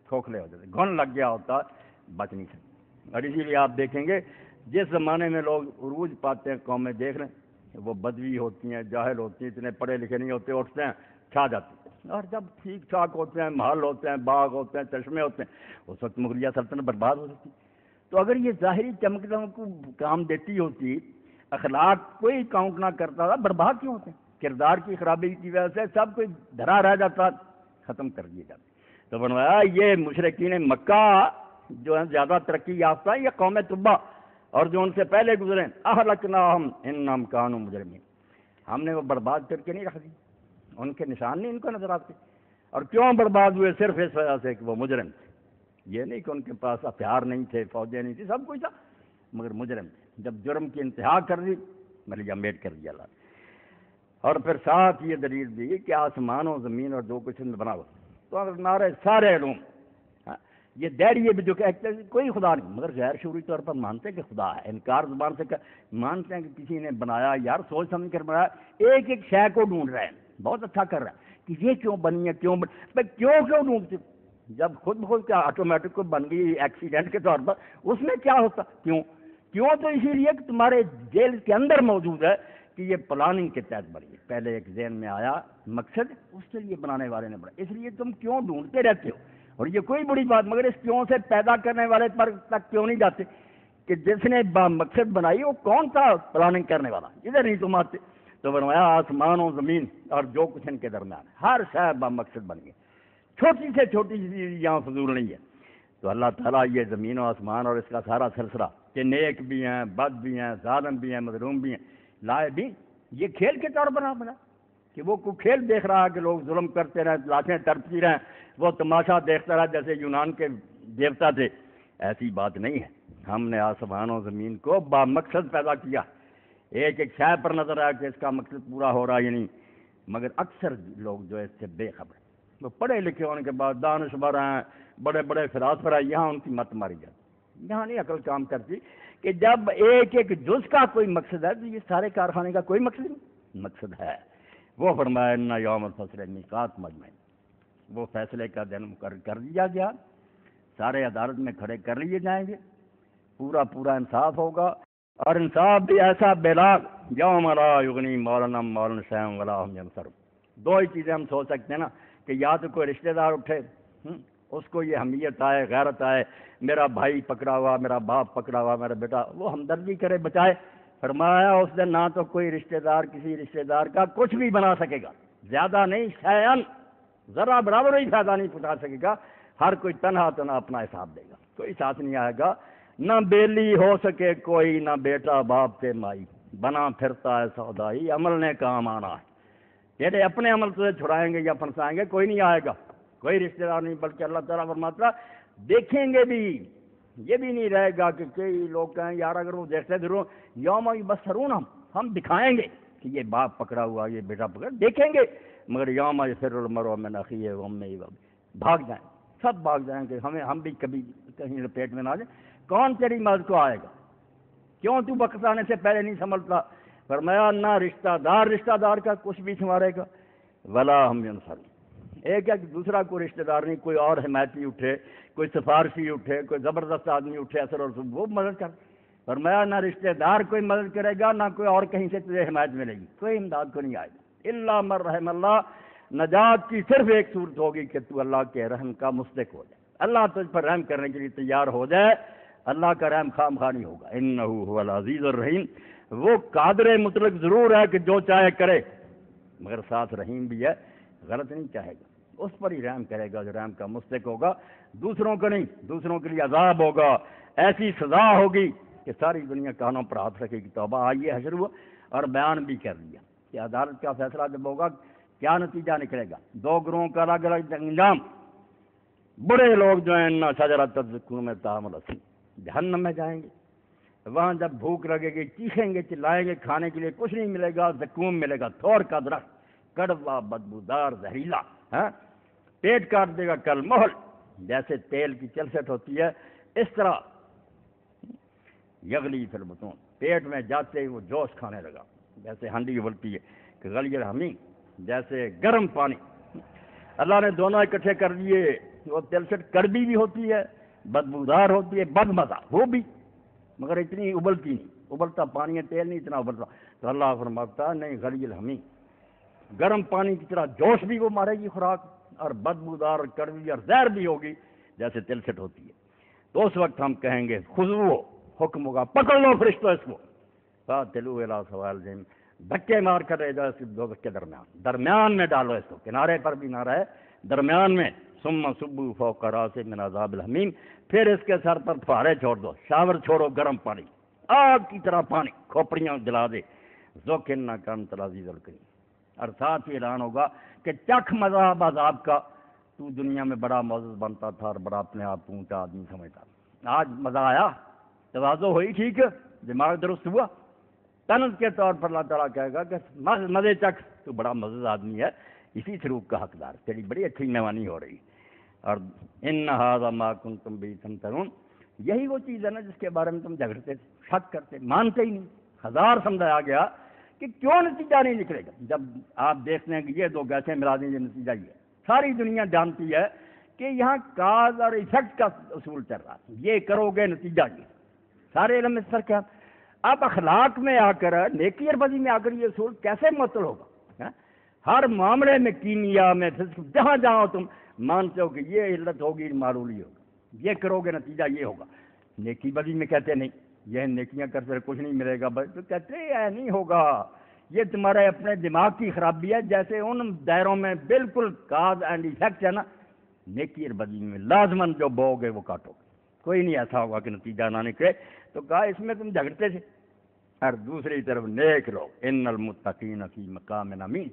کھوکھلے ہو جاتے، گھن لگ گیا ہوتا، بچ نہیں سکتے. اور اسی لیے آپ دیکھیں گے جس زمانے میں لوگ عروج پاتے ہیں قومیں دیکھ رہے ہیں، وہ بدوی ہوتی ہیں، جاہل ہوتی ہیں، اتنے پڑھے لکھے نہیں ہوتے، اٹھتے ہیں چھا جاتے ہیں. اور جب ٹھیک ٹھاک ہوتے ہیں، محل ہوتے ہیں، باغ ہوتے ہیں، چشمے ہوتے ہیں، اس وقت مغلیہ سلطنت برباد ہو سکتی. تو اگر یہ ظاہری چمکدموں کو کام دیتی ہوتی، اخلاق کوئی کاؤنٹ نہ کرتا تھا، برباد کیوں ہوتے؟ کردار کی خرابی کی وجہ سے سب کچھ دھرا رہ جاتا، ختم کر دیے جاتے. تو بنوایا یہ مشرکین مکہ جو ہیں زیادہ ترقی یافتہ ہیں، یہ قوم تبا اور جو ان سے پہلے گزرے اہلکناہم انہم کانوا مجرمین، ہم نے وہ برباد کر کے نہیں رکھ دی، ان کے نشان نہیں ان کو نظر آتے. اور کیوں برباد ہوئے؟ صرف اس وجہ سے کہ وہ مجرم تھے. یہ نہیں کہ ان کے پاس ہتھیار نہیں تھے، فوجیں نہیں تھی، سب کچھ تھا، مگر مجرم تھے. جب جرم کی انتہا کر دی، ملیا میٹ کر دیا اللہ نے. اور پھر ساتھ یہ دلیل دی کہ آسمان و زمین اور جو کچھ ان میں بنا ہوا، تو نارے سارے علوم، یہ دہریے بھی جو کہتے ہیں کوئی خدا نہیں، مگر غیر شعوری طور پر مانتے ہیں کہ خدا ہے. انکار زبان سے مانتے ہیں کہ کسی نے بنایا، یار سوچ سمجھ کر بنایا. ایک ایک شے کو ڈھونڈ رہے ہیں، بہت اچھا کر رہا ہے کہ یہ کیوں بنی ہے، کیوں کیوں ڈھونڈتے؟ جب خود بخود کیا آٹومیٹک کو بن گئی ایکسیڈنٹ کے طور پر، اس میں کیا ہوتا؟ کیوں تو اسی لیے کہ تمہارے جیل کے اندر موجود ہے کہ یہ پلاننگ کے تحت بنی ہے. پہلے ایک ذہن میں آیا مقصد، اس کے لیے بنانے والے نے بنا، اس لیے تم کیوں ڈھونڈتے رہتے ہو. اور یہ کوئی بڑی بات، مگر اس کیوں سے پیدا کرنے والے پر تک کیوں نہیں جاتے کہ جس نے مقصد بنائی وہ کون تھا پلاننگ کرنے والا؟ ادھر نہیں تم آتے. تو فرمایا آسمان و زمین اور جو کچھ ان کے درمیان ہے، ہر شے مقصد بن گئی، چھوٹی سے چھوٹی چیز یہاں فضول نہیں ہے. تو اللہ تعالیٰ یہ زمین و آسمان اور اس کا سارا سلسلہ کہ نیک بھی ہیں، بد بھی ہیں، ظالم بھی ہیں، مظلوم بھی ہیں، لائے بھی یہ کھیل کے طور پر بنا کہ وہ کو کھیل دیکھ رہا کہ لوگ ظلم کرتے رہیں، لاشیں تڑپتی رہیں، وہ تماشا دیکھتا رہا جیسے یونان کے دیوتا تھے. ایسی بات نہیں ہے. ہم نے آسمان و زمین کو با مقصد پیدا کیا. ایک ایک شے پر نظر آیا کہ اس کا مقصد پورا ہو رہا یا نہیں، مگر اکثر لوگ جو اس سے بے خبر ہیں. وہ پڑھے لکھے ہونے کے بعد دانشور ہیں، بڑے بڑے فلاسفر ہیں، یہاں ان کی مت ماری جاتی. یہاں نہیں عقل کام کرتی کہ جب ایک ایک جز کا کوئی مقصد ہے تو یہ سارے کارخانے کا کوئی مقصد نہیں. مقصد ہے وہ فرمایا ان یوم الفصل میقات مجمعین، وہ فیصلے کا دن مقرر کر دیا گیا، سارے عدالت میں کھڑے کر لیے جائیں گے، پورا پورا انصاف ہوگا. اور انصاف بھی ایسا بلاغ یوم لا یغنی مولانا مولانا شیئا ولا هم ینصرون. دو ہی چیزیں ہم سوچ سکتے ہیں نا کہ یا تو کوئی رشتہ دار اٹھے، اس کو یہ حمیت آئے، غیرت آئے، میرا بھائی پکڑا ہوا، میرا باپ پکڑا ہوا، میرا بیٹا، وہ ہمدردی کرے، بچائے. فرمایا اس دن نہ تو کوئی رشتہ دار کسی رشتہ دار کا کچھ بھی بنا سکے گا، زیادہ نہیں، شیئن ذرا برابر ہی فائدہ نہیں پہنچا سکے گا. ہر کوئی تنہا تنہا اپنا حساب دے گا، کوئی ساتھ نہیں آئے گا. نہ بیلی ہو سکے کوئی، نہ بیٹا باپ سے مائی، بنا پھرتا ہے سودائی، عمل نے کام آنا ہے. تیرے اپنے عمل تجھے چھڑائیں گے یا پھنسائیں گے، کوئی نہیں آئے گا، کوئی رشتہ دار نہیں. بلکہ اللہ تعالیٰ فرماتا دیکھیں گے بھی، یہ بھی نہیں رہے گا کہ کئی لوگ کہیں یار اگر وہ دیکھتے ضرور یوم یبصرون، ہم دکھائیں گے کہ یہ باپ پکڑا ہوا، یہ بیٹا پکڑا، دیکھیں گے، مگر یوم یفر المرء من اخیہ وامہ، بھاگ جائیں، سب بھاگ جائیں گے. ہم بھی کبھی کہیں لپیٹ میں نہ آ جائیں. کون تیری مدد کو آئے گا؟ کیوں تو وقت آنے سے پہلے نہیں سنبھلتا؟ فرمایا نہ رشتہ دار کا کچھ بھی سنوارے گا، ولا ہم ینصرون. ایک دوسرا کوئی رشتہ دار نہیں، کوئی اور حمایتی اٹھے، کوئی سفارشی اٹھے، کوئی زبردست آدمی اٹھے اثر اور وہ مدد کر. فرمایا نہ رشتہ دار کوئی مدد کرے گا، نہ کوئی اور کہیں سے تجھے حمایت ملے گی، کوئی امداد کو نہیں آئے گا. الا من رحم اللہ، نجات کی صرف ایک صورت ہوگی کہ تو اللہ کے رحم کا مستحق ہو جائے، اللہ تجھ پر رحم کرنے کے لیے تیار ہو جائے. اللہ کا رحم خام خواہ نہیں ہوگا. انہ هو العزیز الرحیم، وہ قادر مطلق ضرور ہے کہ جو چاہے کرے، مگر ساتھ رحیم بھی ہے، غلط نہیں چاہے گا، اس پر ہی رحم کرے گا جو رحم کا مستحق ہوگا، دوسروں کو نہیں. دوسروں کے لیے عذاب ہوگا، ایسی سزا ہوگی کہ ساری دنیا کانوں پر ہاتھ رکھے گی. توبہ آئیے حشر ہوا اور بیان بھی کر دیا کہ عدالت کا فیصلہ جب ہوگا کیا نتیجہ نکلے گا؟ دو گروہوں کا الگ الگ انجام. بڑے لوگ جو ہیں نا شجرۃ الزقوم میں طعام الثیم، جہنم میں جائیں گے. وہاں جب بھوک لگے گی چیخیں گے چلائیں گے، کھانے کے لیے کچھ نہیں ملے گا. زقوم ملے گا، تھور کا درخت، کڑوا بدبودار زہریلا، پیٹ کاٹ دے گا کل محل. جیسے تیل کی چلسٹ ہوتی ہے اس طرح یغلی فی البطون، پیٹ میں جاتے ہی وہ جوش کھانے لگا، جیسے ہنڈی ابلتی ہے کہ غلی الحمی، جیسے گرم پانی. اللہ نے دونوں اکٹھے کر دیے. وہ تلسٹ کڑوی بھی ہوتی ہے، بدبودار ہوتی ہے، بد مزہ وہ بھی، مگر اتنی ابلتی نہیں. ابلتا پانی ہے، تیل نہیں اتنا ابلتا. تو اللہ فرماتا نہیں، غلی الحمی، گرم پانی کی طرح جوش بھی وہ مارے گی خوراک، اور بدبودار کڑوی اور زہر بھی ہوگی جیسے تلسٹ ہوتی ہے. تو اس وقت ہم کہیں گے خذوہ، حکم ہوگا پکڑ لو فرشتوں اس کو، فاعتلوا الی سواء الجحیم، دھکے مار کر لے جاؤ اس دوزخ کے درمیان میں ڈالو اس کو، کنارے پر بھی نہ رہے، درمیان میں. ثم صبوا فوق راسہ من عذاب الحمیم، پھر اس کے سر پر پھوارے چھوڑ دو، شاور چھوڑو گرم پانی، آگ کی طرح پانی، کھوپڑیاں جلا دے. ذوق انک انت العزیز الکریم. اور ساتھ ہی اعلان ہوگا کہ چکھ مذہب عذاب کا، تو دنیا میں بڑا معزز بنتا تھا اور بڑا اپنے آپ کو اونچا آدمی سمجھتا. آج مزہ آیا، توازو ہوئی، ٹھیک ہے، دماغ درست ہوا. طنز کے طور پر اللہ تعالیٰ کہے گا کہ مزے چکھ، تو بڑا معزز آدمی ہے، اسی سلوک کا حقدار، تیری بڑی اچھی مہمانی ہو رہی. اور ان ھذا ما کنتم بہ تمترون، یہی وہ چیز ہے نا جس کے بارے میں تم جھگڑتے، شک کرتے، مانتے ہی نہیں. ہزار سمجھایا گیا کہ کیوں نتیجہ نہیں نکلے گا. جب آپ دیکھتے ہیں کہ یہ دو گیسیں ملا دیں یہ نتیجہ یہ ہے. ساری دنیا جانتی ہے کہ یہاں کاز اور ایفیکٹ کا اصول چل رہا ہے، یہ کرو گے نتیجہ یہ، سارے علم اس پر کیا. اب اخلاق میں آ کر، نیکی اور بدی میں آ کر یہ اصول کیسے معطل ہوگا؟ ہر معاملے میں، کیمیا میں، جہاں جہاں تم مانتے ہو کہ یہ علت ہوگی معلولی ہوگا، یہ کرو گے نتیجہ یہ ہوگا. نیکی بدی میں کہتے نہیں یہ نیکیاں کرتے کچھ نہیں ملے گا، تو کہتے ہیں نہیں ہوگا، یہ تمہارے اپنے دماغ کی خرابی ہے. جیسے ان دائروں میں بالکل کاز اینڈ ایفیکٹ ہے نا، نیکی اور بدی میں لازماً جو بو گے وہ کاٹو گے، کوئی نہیں ایسا ہوگا کہ نتیجہ نہ نکلے. تو کہا اس میں تم جھگڑتے تھے. اور دوسری طرف نیک لوگ، ان المتقین فی مقام امین.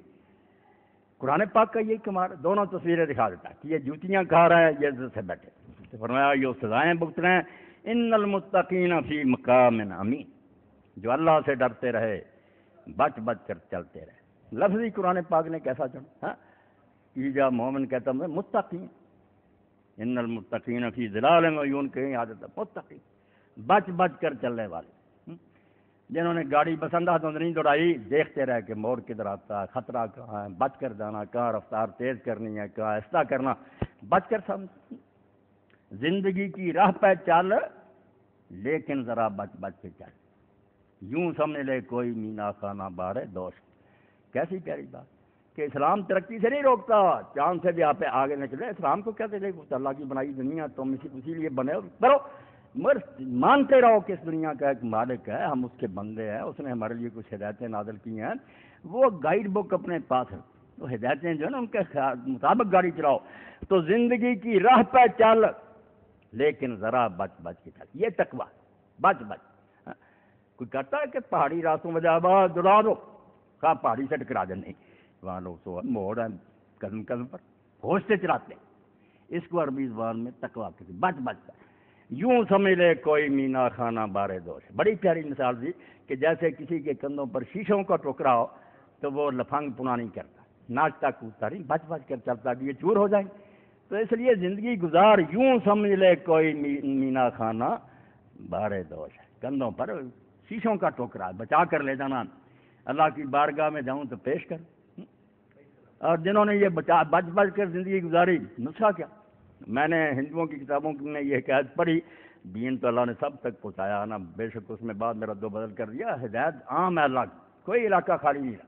قرآن پاک کا یہ کمال، دونوں تصویریں دکھا دیتا ہے کہ یہ جوتیاں کھا رہا ہے، یہ عزت سے بیٹھے. تو فرمایا یہ سزائیں بھگت رہے ہیں. ان المتقین فی مقام امین، جو اللہ سے ڈرتے رہے، بچ بچ کر چلتے رہے. لفظی قرآن پاک نے کیسا چڑھا، ایجا مومن کہتا ہوں متقین، ان المتقین فی ظلال وعیون، کہیں عادت ہے متقین، بچ بچ کر چلنے والے، جنہوں نے گاڑی بسندہ تو نہیں دوڑائی، دیکھتے رہے کہ موڑ کدھر آتا ہے، خطرہ کہاں ہے، بچ کر جانا، کہاں رفتار تیز کرنی ہے، کہاں آہستہ کرنا، بچ کر سمجھ. زندگی کی راہ پہ چل لیکن ذرا بچ بچ کے چل، یوں سمجھ لے کوئی مینا خانہ بارے دوش. کیسی پیاری بات کہ اسلام ترقی سے نہیں روکتا، چاند سے بھی آپ آگے نکلے. اسلام کو کہتے تھے اللہ کی بنائی دنیا، تم اسی لیے بنے ہو، کرو، مگر مانتے رہو کہ اس دنیا کا ایک مالک ہے، ہم اس کے بندے ہیں، اس نے ہمارے لیے کچھ ہدایتیں نازل کی ہیں. وہ گائیڈ بک اپنے پاس ہے، وہ ہدایتیں جو ہے نا ان کے مطابق گاڑی چلاؤ. تو زندگی کی راہ پہ چل لیکن ذرا بچ بچ کے چل، یہ تقویٰ، بچ بچ. کوئی کہتا ہے کہ پہاڑی راستوں میں جا دوڑا دو، کہا پہاڑی سے ٹکرا دیں، نہیں، وہاں لوگ تو موڑ ہیں قدم قدم پر ہوش سے چلاتے ہیں. اس کو عربی زبان میں تقویٰ کہتے ہیں، بچ بچ کر. یوں سمجھ لے کوئی مینا خانہ بارے دوش. بڑی پیاری مثال دی کہ جیسے کسی کے کندھوں پر شیشوں کا ٹوکرا ہو تو وہ لفنگ پنا نہیں کرتا، ناچتا کودتا نہیں، بچ بچ کر چلتا کہ یہ چور ہو جائیں. تو اس لیے زندگی گزار یوں سمجھ لے کوئی مینا خانہ بارے دوش ہے، کندھوں پر شیشوں کا ٹوکرا، بچا کر لے جانا. اللہ کی بارگاہ میں جاؤں تو پیش کر. اور جنہوں نے یہ بچ بچ کر زندگی گزاری، نسخہ کیا؟ میں نے ہندوؤں کی کتابوں میں یہ حکایت پڑھی، دین تو اللہ نے سب تک پہنچایا نا، بے شک اس میں بعد میں رد و بدل کر دیا. ہدایت عام ہے اللہ کی، کوئی علاقہ خالی نہیں رہا.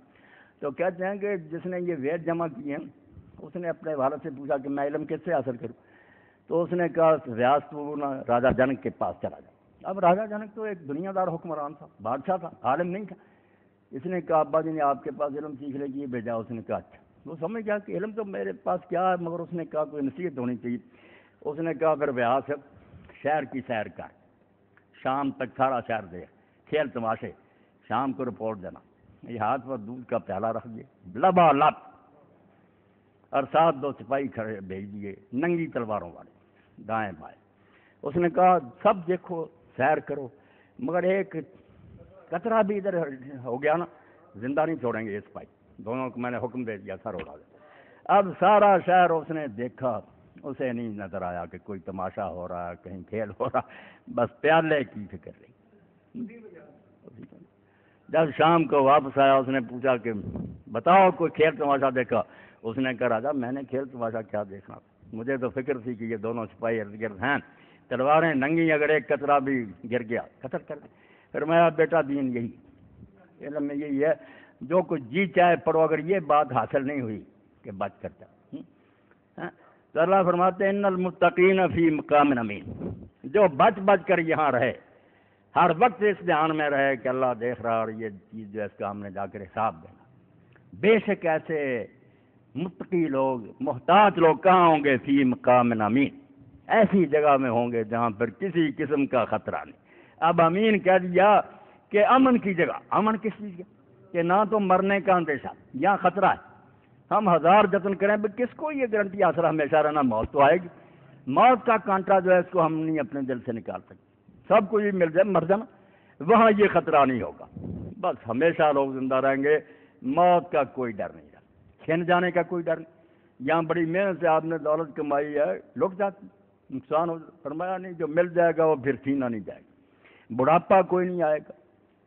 تو کہتے ہیں کہ جس نے یہ وید جمع کیے ہیں اس نے اپنے والد سے پوچھا کہ میں علم کس سے حاصل کروں؟ تو اس نے کہا ریاست راجا جنک کے پاس چلا جائے. اب راجا جنک تو ایک دنیا دار حکمران تھا، بادشاہ تھا، عالم نہیں تھا. اس نے کہا ابا جی نے آپ کے پاس علم سیکھنے کے لیے بھیجا. اس نے کہا اچھا. وہ سمجھ گیا کہ علم تو میرے پاس کیا ہے، مگر اس نے کہا کوئی نصیحت ہونی چاہیے. اس نے کہا پھر ویاس شہر کی سیر کر، شام تک سارا شہر دے، کھیل تماشے، شام کو رپورٹ دینا. یہ ہاتھ پر دودھ کا پیالہ رکھ دیا، لبا لب اور ساتھ 2 سپاہی کھڑے بھیج دیے ننگی تلواروں والے دائیں بائیں. اس نے کہا سب دیکھو سیر کرو مگر ایک قطرہ بھی ادھر ہو گیا نا زندہ نہیں چھوڑیں گے یہ سپاہی. دونوں کو میں نے حکم دے دیا سر اڑا دے. اب سارا شہر اس نے دیکھا, اسے نہیں نظر آیا کہ کوئی تماشا ہو رہا ہے کہیں کھیل ہو رہا, بس پیالے کی فکر رہی. جب شام کو واپس آیا اس نے پوچھا کہ بتاؤ کوئی کھیل تماشا دیکھا؟ اس نے کہا راجا میں نے کھیل تماشا کیا دیکھنا, مجھے تو فکر تھی کہ یہ دونوں سپاہی ارد گرد ہیں, تلواریں ننگی, اگر ایک قطرہ بھی گر گیا قتل کر دیں. پھر میں بیٹا دین یہی علم میں یہی ہے, جو کچھ جی چاہے پڑھو, اگر یہ بات حاصل نہیں ہوئی کہ بچ کر جاؤ. تو اللہ فرماتے ہیں ان المتقین فی مقام امین, جو بچ بچ کر یہاں رہے, ہر وقت اس دھیان میں رہے کہ اللہ دیکھ رہا اور یہ چیز جو ہے اس کا ہم نے جا کر حساب دینا. بے شک ایسے متقی لوگ, محتاط لوگ کہاں ہوں گے؟ فی مقام امین, ایسی جگہ میں ہوں گے جہاں پر کسی قسم کا خطرہ نہیں. اب امین کہہ دیا کہ امن کی جگہ. امن کس چیز کا؟ کہ نہ تو مرنے کا اندیشہ, یہاں خطرہ ہے. ہم ہزار جتن کریں کس کو یہ گارنٹی حاصل ہمیشہ رہنا, موت تو آئے گی. موت کا کانٹا جو ہے اس کو ہم نہیں اپنے دل سے نکال سکتے. سب کو یہ مل جائے مر جانا, وہاں یہ خطرہ نہیں ہوگا. بس ہمیشہ لوگ زندہ رہیں گے, موت کا کوئی ڈر نہیں رہا, چھن جانے کا کوئی ڈر نہیں. یہاں بڑی محنت سے آپ نے دولت کمائی ہے, لٹ جاتی, نقصان ہو. فرمایا نہیں, جو مل جائے گا وہ پھر چھینا نہیں جائے گا. بڑھاپا کوئی نہیں آئے گا,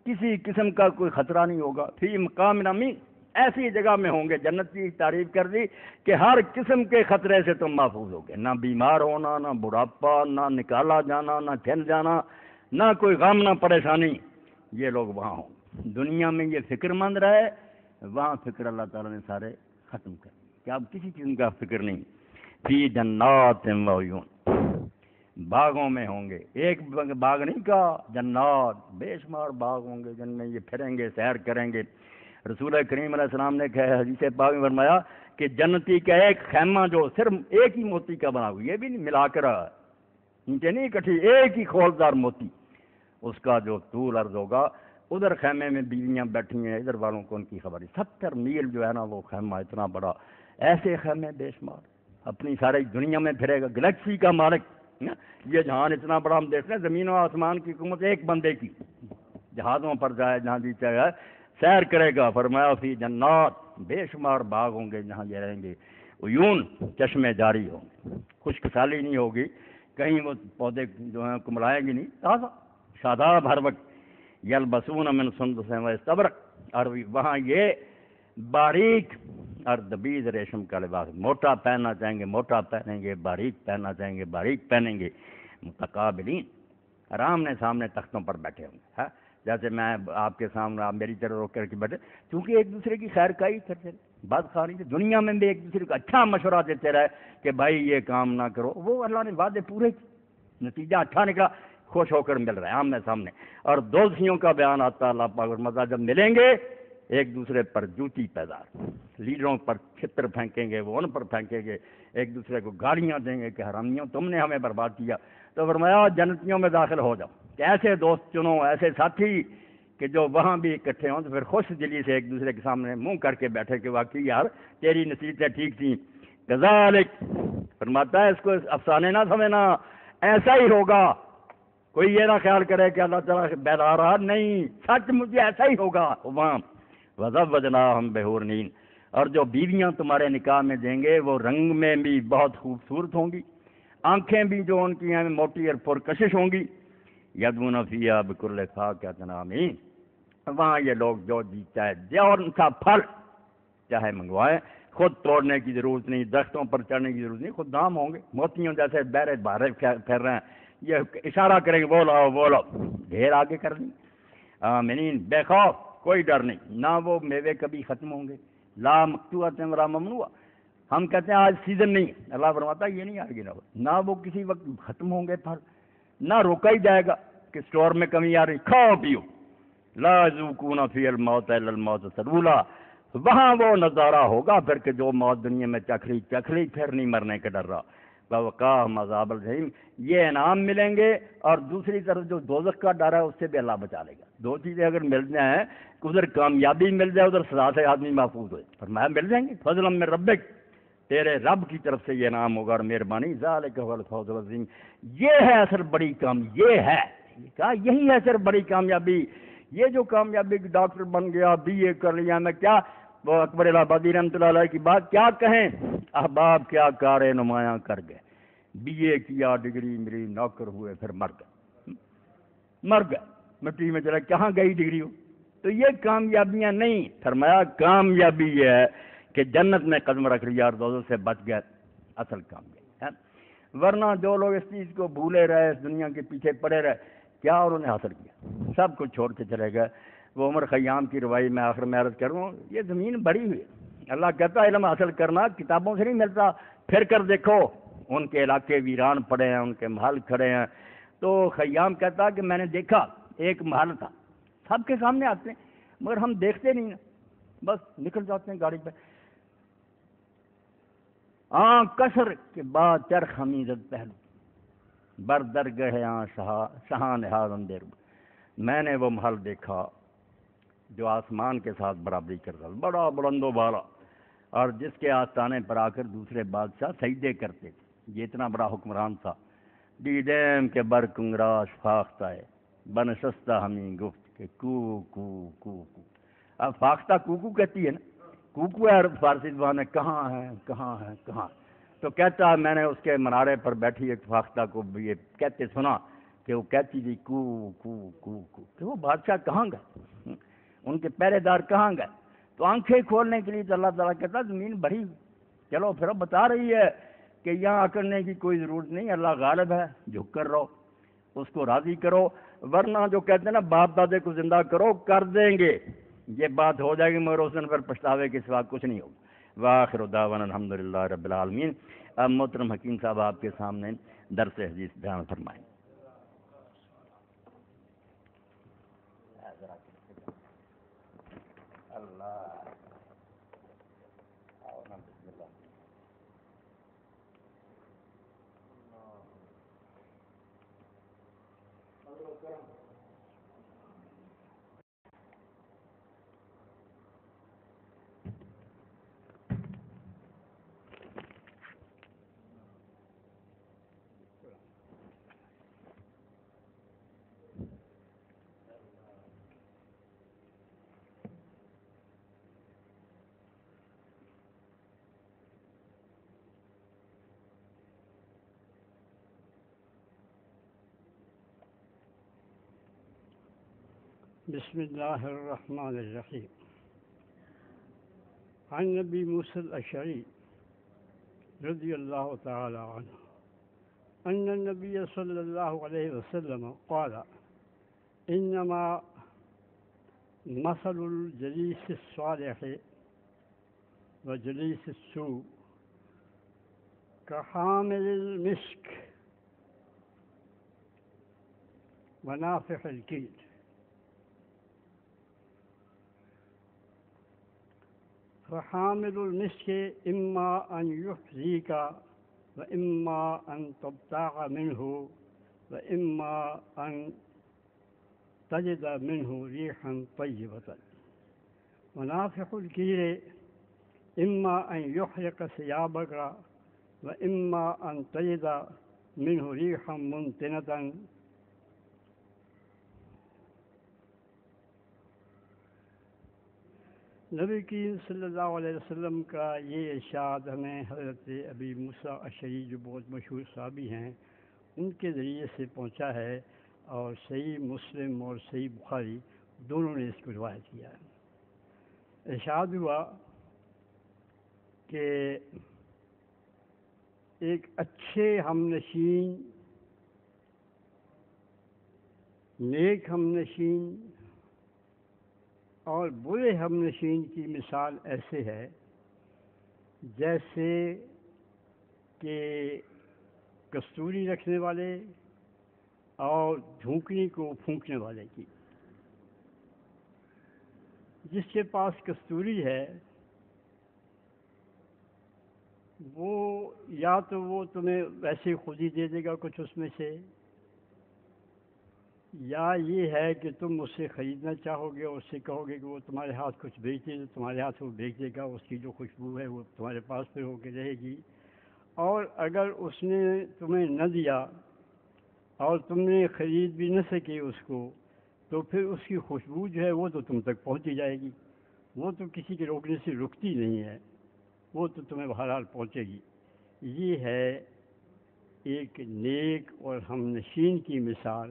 کسی قسم کا کوئی خطرہ نہیں ہوگا. فی مقام امین, ایسی جگہ میں ہوں گے. جنت کی تعریف کر دی کہ ہر قسم کے خطرے سے تم محفوظ ہوگے, نہ بیمار ہونا, نہ بڑھاپا, نہ نکالا جانا, نہ چھن جانا, نہ کوئی غم, نہ پریشانی. یہ لوگ وہاں ہوں. دنیا میں یہ فکر مند رہے, وہاں فکر اللہ تعالیٰ نے سارے ختم کر کہ اب کسی چیز کا فکر نہیں. فی جنات و عیون, باغوں میں ہوں گے. ایک باغ نہیں کہا, جنات, بے شمار باغ ہوں گے جن میں یہ پھریں گے, سیر کریں گے. رسول کریم علیہ السلام نے حدیث پاک میں فرمایا کہ جنتی کا ایک خیمہ جو صرف ایک ہی موتی کا بنا ہوا, یہ بھی نہیں ملا کر نیچے نہیں اکٹھی, ایک ہی کھولدار موتی, اس کا جو طول عرض ہوگا. ادھر خیمے میں بیویاں بیٹھی ہیں, ادھر والوں کو ان کی خبر. 70 میل جو ہے نا وہ خیمہ اتنا بڑا. ایسے خیمے بے شمار, اپنی ساری دنیا میں پھرے گا, گلیکسی کا مالک. یہ جہان اتنا بڑا ہم دیکھ رہے ہیں, زمین و آسمان کی حکومت ایک بندے کی. جہازوں پر جائے جہاں جی چاہے سیر کرے گا. فرمایا فی جنات, بے شمار باغ ہوں گے جہاں یہ رہیں گے. عیون, چشمے جاری ہوں گے, خشک سالی نہیں ہوگی, کہیں وہ پودے جو ہیں کملائیں گی نہیں, تازہ شاداب ہر وقت. یلبسون من سندس و استبرق, اور وہاں یہ باریک اور دبیز ریشم کا لباس, موٹا پہننا چاہیں گے موٹا پہنیں گے, باریک پہننا چاہیں گے باریک پہنیں گے. متقابلین, آرام نے سامنے تختوں پر بیٹھے ہوں گے. جیسے میں آپ کے سامنے, آپ میری طرف روک کر کے بیٹھے, کیونکہ ایک دوسرے کی خیر کائی کرتے رہے. بات خالی سے دنیا میں بھی ایک دوسرے کو اچھا مشورہ دیتے رہے کہ بھائی یہ کام نہ کرو. وہ اللہ نے وعدے پورے کیے, نتیجہ اچھا نکلا, خوش ہو کر مل رہے ہیں آمنے سامنے. اور دوستیوں کا بیان آتا اللہ پاک اور مزہ, جب ملیں گے ایک دوسرے پر جوتی پیدار, لیڈروں پر چھتر پھینکیں گے, وہ ان پر پھینکیں گے, ایک دوسرے کو گالیاں دیں گے کہ حرامیوں تم نے ہمیں برباد کیا. تو فرمایا جنتیوں میں داخل ہو جاؤ, کہ ایسے دوست چنو, ایسے ساتھی کہ جو وہاں بھی اکٹھے ہوں تو پھر خوش دلی سے ایک دوسرے کے سامنے منہ کر کے بیٹھے کہ واقعی یار تیری نصیحتیں ٹھیک تھیں. کذالک, فرماتا ہے اس کو افسانے نہ سمجھنا, ایسا ہی ہوگا. کوئی یہ نہ خیال کرے کہ اللہ تعالیٰ بہلا رہا, نہیں, سچ مجھے ایسا ہی ہوگا. وہاں وزوجناہم بحور عین, اور جو بیویاں تمہارے نکاح میں دیں گے وہ رنگ میں بھی بہت خوبصورت ہوں گی, آنکھیں بھی جو ان کی ہیں موٹی اور پرکشش ہوں گی. یدعون فیہا بکل فاکہۃ آمین, وہاں یہ لوگ جو جی چاہے جون کا پھل چاہے منگوائیں, خود توڑنے کی ضرورت نہیں, درختوں پر چڑھنے کی ضرورت نہیں, خود دام ہوں گے. موتیوں جیسے بہرے بہارے پھیر رہے ہیں, یہ اشارہ کریں گے وہ لاؤ وہ لاؤ, ڈھیر آگے کر دیں. آمین, بے خوف, کوئی ڈر نہیں. نہ وہ میوے کبھی ختم ہوں گے, لا مقطوعۃ ولا ممنوع. ہم کہتے ہیں آج سیزن نہیں, اللہ فرماتا ہے یہ نہیں آئے گی. نہ وہ کسی وقت ختم ہوں گے پھل, نہ روکا ہی جائے گا کہ اسٹور میں کمی آ رہی, کھاؤ پیو. لا یذوقون فی الموت الا الموت سلولا, وہاں وہ نظارہ ہوگا پھر کہ جو موت دنیا میں چکھ لی, پھر نہیں مرنے کا ڈر رہا. ووقاہم عذاب الجحیم, یہ انعام ملیں گے, اور دوسری طرف جو دوزخ کا ڈر ہے اس سے بھی اللہ بچا لے گا. دو چیزیں اگر مل جائیں, ادھر کامیابی مل جائے, ادھر سزا سے آدمی محفوظ ہوئے. فرمایا مل جائیں گے, فضلا من ربک, تیرے رب کی طرف سے یہ نام ہوگا اور مہربانی، ذالک هو الفوز العظیم، یہ ہے اصل بڑی کام، یہ ہے کہا یہی ہے اصل بڑی کامیابی۔ یہ جو کامیابی ڈاکٹر بن گیا، بی اے کر لیا، میں کیا وہ اکبر الہ آبادی رحمۃ اللہ علیہ کی بات کیا کہیں، احباب کیا کار نمایاں کر گئے، بی اے کیا، ڈگری ملی، نوکر ہوئے، پھر مر گئے مٹی میں چلے، کہاں گئی ڈگری ہو؟ تو یہ کامیابیاں نہیں، فرمایا کامیابی یہ ہے کہ جنت میں قدم رکھ لیا اور دوزخ سے بچ گئے، اصل کامیابی ہے۔ ورنہ جو لوگ اس چیز کو بھولے رہے، اس دنیا کے پیچھے پڑے رہے، کیا انہوں نے حاصل کیا؟ سب کچھ چھوڑ کے چلے گئے۔ وہ عمر خیام کی روائی میں آخر میں عرض کروں، یہ زمین بڑی ہوئی، اللہ کہتا ہے علم حاصل کرنا کتابوں سے نہیں ملتا، پھر کر دیکھو، ان کے علاقے ویران پڑے ہیں، ان کے محل کھڑے ہیں۔ تو خیام کہتا کہ میں نے دیکھا ایک محل تھا، سب کے سامنے آتے ہیں مگر ہم دیکھتے نہیں ہیں، بس نکل جاتے ہیں گاڑی پہ، کسر کے بعد چرخ حمیزت پہلو بر درگہ شہاں نہاد اندر، میں نے وہ محل دیکھا جو آسمان کے ساتھ برابری کرتا، بڑا بلند و بالا، اور جس کے آستانے پر آ کر دوسرے بادشاہ سجدے کرتے تھے، یہ اتنا بڑا حکمران تھا۔ دیدیم کے بر کنگراش فاختہ ہے بنشستہ ہمیں گفت کہ کو کو کو کو، اب فاختہ کو کہتی ہے نا، کوکو ہے فارسی زبان میں، کہاں ہے کہاں ہے کہاں، تو کہتا ہے میں نے اس کے منارے پر بیٹھی ایک فاختہ کو یہ کہتے سنا کہ وہ کہتی تھی کو کو کو کو، کہ وہ بادشاہ کہاں گئے، ان کے پہرے دار کہاں گئے؟ تو آنکھیں کھولنے کے لیے تو اللہ تعالیٰ کہتا زمین بڑی، چلو پھر اب بتا رہی ہے کہ یہاں اکڑنے کی کوئی ضرورت نہیں، اللہ غالب ہے، جھک کر رہو، اس کو راضی کرو، ورنہ جو کہتے ہیں نا باپ دادے کو زندہ کرو، کر دیں گے، یہ بات ہو جائے گی مگر اس دن پر پچھتاوے کے سوا کچھ نہیں ہوگا۔ وآخر دعوانا الحمدللہ رب العالمین۔ اب محترم حکیم صاحب آپ کے سامنے درس حدیث بیان فرمائیں۔ بسم الله الرحمن الرحيم. عن نبي موسى الأشعري رضي الله تعالى عنه أن النبي صلى الله عليه وسلم قال: إنما مثل الجليس الصالح وجليس السوء كحامل المسك ونافح الكيل. فحامل المسك إما أن يحذيك وإما أن تبتاع منه وإما أن تجد منه ريحا طيبة. ونافح الكيل إما أن يحرق ثيابك وإما أن تجد منه ريحا منتنة. نبی کریم صلی اللہ علیہ وسلم کا یہ ارشاد ہمیں حضرت ابی موسیٰ اشعری جو بہت مشہور صحابی ہیں ان کے ذریعے سے پہنچا ہے، اور صحیح مسلم اور صحیح بخاری دونوں نے اس کو روایت کیا ہے۔ ارشاد ہوا کہ ایک اچھے ہم نشین، نیک ہم نشین اور برے ہم نشین کی مثال ایسے ہے جیسے کہ کستوری رکھنے والے اور جھونکنے کو پھونکنے والے کی۔ جس کے پاس کستوری ہے وہ یا تو وہ تمہیں ویسے خود ہی دے دے گا کچھ اس میں سے، یا یہ ہے کہ تم اس سے خریدنا چاہو گے اور اس سے کہو گے کہ وہ تمہارے ہاتھ کچھ بیچ دے، تو تمہارے ہاتھ وہ بیچ دے گا، اس کی جو خوشبو ہے وہ تمہارے پاس پہ ہو کے رہے گی۔ اور اگر اس نے تمہیں نہ دیا اور تم نے خرید بھی نہ سکے اس کو، تو پھر اس کی خوشبو جو ہے وہ تو تم تک پہنچی جائے گی، وہ تو کسی کے روکنے سے رکتی نہیں ہے، وہ تو تمہیں بہرحال پہنچے گی۔ یہ ہے ایک نیک اور ہم نشین کی مثال